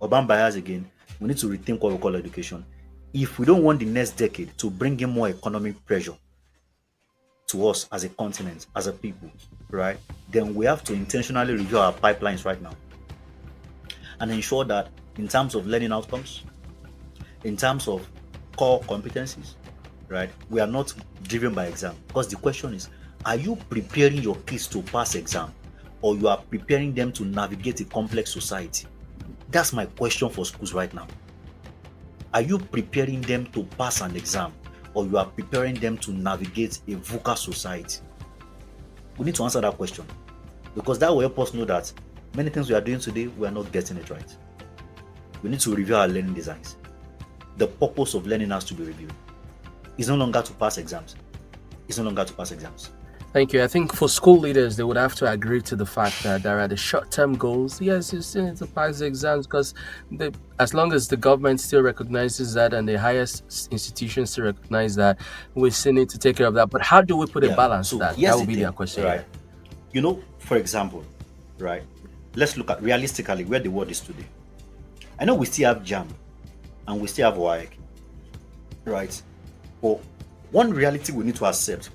[SPEAKER 1] Urban bias again. We need to rethink what we call education. If we don't want the next decade to bring in more economic pressure to us as a continent, as a people, right? Then we have to intentionally review our pipelines right now and ensure that in terms of learning outcomes, in terms of core competencies, right, we are not driven by exam. Because the question is, are you preparing your kids to pass exam, or you are preparing them to navigate a complex society? That's my question for schools right now. Are you preparing them to pass an exam, or you are preparing them to navigate a VUCA society? We need to answer that question, because that will help us know that many things we are doing today, we are not getting it right. We need to review our learning designs. The purpose of learning has to be reviewed. It's no longer to pass exams. It's no longer to pass exams.
[SPEAKER 2] Thank you. I think for school leaders, they would have to agree to the fact that there are the short-term goals. Yes, you still need to pass the exams because as long as the government still recognizes that and the highest institutions still recognize that, we still need to take care of that. But how do we put a
[SPEAKER 1] Yeah.
[SPEAKER 2] balance to
[SPEAKER 1] So
[SPEAKER 2] that?
[SPEAKER 1] here's
[SPEAKER 2] That
[SPEAKER 1] the
[SPEAKER 2] would be their
[SPEAKER 1] thing,
[SPEAKER 2] question
[SPEAKER 1] right?
[SPEAKER 2] here.
[SPEAKER 1] You know, for example, right? Let's look at realistically where the world is today. I know we still have JAM and we still have WAEC, right? But one reality we need to accept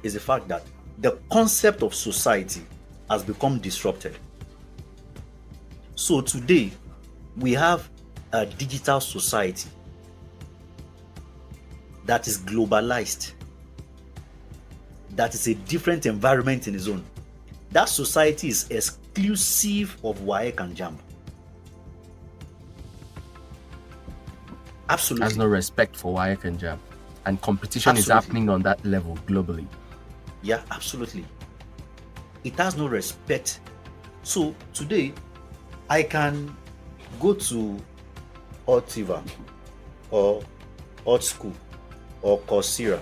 [SPEAKER 1] is the fact that the concept of society has become disrupted. So today, we have a digital society that is globalized, that is a different environment in its own. That society is exclusive of WAEC and JAMB.
[SPEAKER 2] Has
[SPEAKER 1] Absolutely.
[SPEAKER 2] no respect for WAEC and JAM. And competition is
[SPEAKER 1] Absolutely.
[SPEAKER 2] happening on that level globally.
[SPEAKER 1] Yeah, absolutely. It has no respect. So today, I can go to Altiva or Hot School or Coursera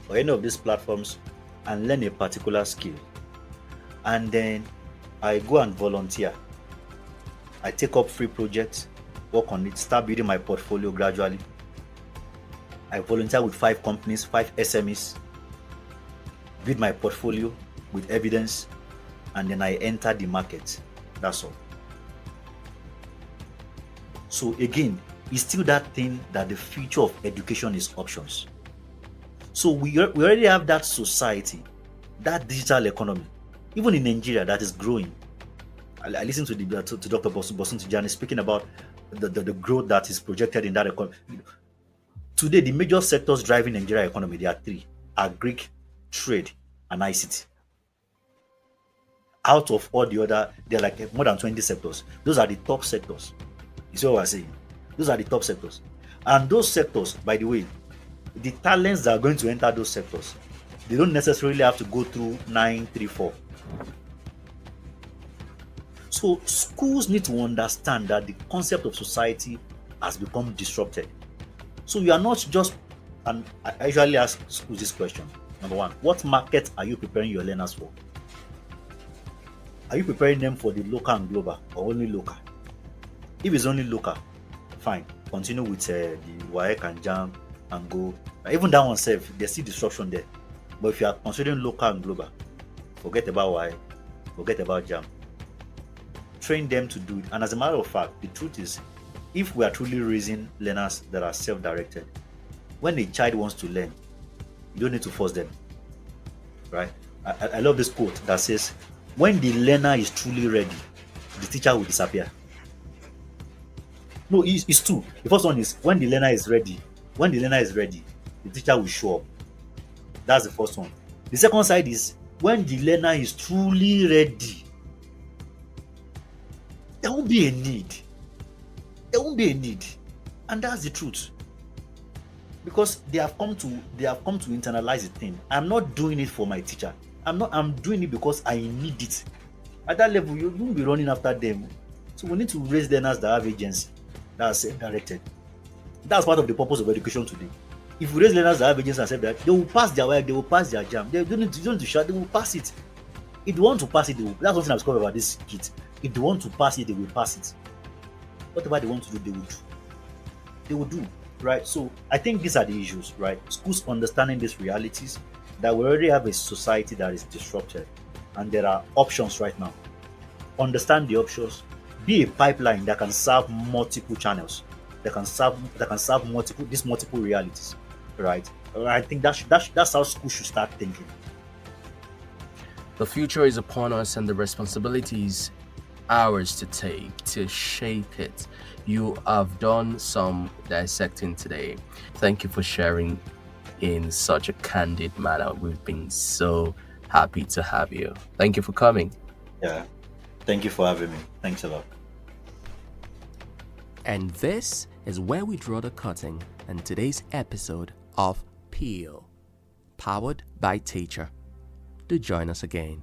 [SPEAKER 1] or any of these platforms and learn a particular skill. And then I go and volunteer. I take up free projects, work on it, start building my portfolio gradually. I volunteer with 5 companies, 5 SMEs, build my portfolio with evidence, and then I enter the market. That's all. So again, it's still that thing that the future of education is options. So we already have that society, that digital economy, even in Nigeria, that is growing. I listened to Dr. Bosun Tijani speaking about the growth that is projected in that economy. Today, the major sectors driving Nigeria economy, there are 3: agric, trade, and ICT. Out of all the other, there are like more than 20 sectors. Those are the top sectors. You see what I'm saying? Those are the top sectors. And those sectors, by the way, the talents that are going to enter those sectors, they don't necessarily have to go through 934. So schools need to understand that the concept of society has become disrupted. So you are not just, and I usually ask schools this question. Number one, what market are you preparing your learners for? Are you preparing them for the local and global, or only local? If it's only local, fine. Continue with the WAEC and JAM and go. Even that one self, there's still disruption there. But if you are considering local and global, forget about WAEC, forget about JAM. Train them to do it. And as a matter of fact, the truth is, if we are truly raising learners that are self-directed, when a child wants to learn, you don't need to force them, right? I love this quote that says, when the learner is truly ready, the teacher will disappear. No, it's two. The first one is when the learner is ready. When the learner is ready, the teacher will show up. That's the first one. The second side is when the learner is truly ready, there won't be a need. There won't be a need. And that's the truth. Because they have come to internalize the thing. I'm not doing it for my teacher. I'm doing it because I need it. At that level, you won't be running after them. So we need to raise learners that have agency, that are self-directed. That's part of the purpose of education today. If we raise learners that have agency and self-directed, they will pass their work, they will pass their jam. They don't need to shout, they will pass it. If they want to pass it, they will. That's one thing I've discovered about this kid. If they want to pass it, they will pass it. Whatever they want to do, they will do. They will do. Right? So I think these are the issues, right? Schools understanding these realities, that we already have a society that is disrupted and there are options right now. Understand the options, be a pipeline that can serve multiple channels, that can serve multiple realities, right? I think that's how school should start thinking.
[SPEAKER 2] The future is upon us, and the responsibility is ours to take to shape it. You have done some dissecting today. Thank you for sharing in such a candid manner. We've been so happy to have you. Thank you for coming.
[SPEAKER 1] Yeah. Thank you for having me. Thanks a lot.
[SPEAKER 2] And this is where we draw the curtain on today's episode of Peel, powered by Teacher. Do join us again.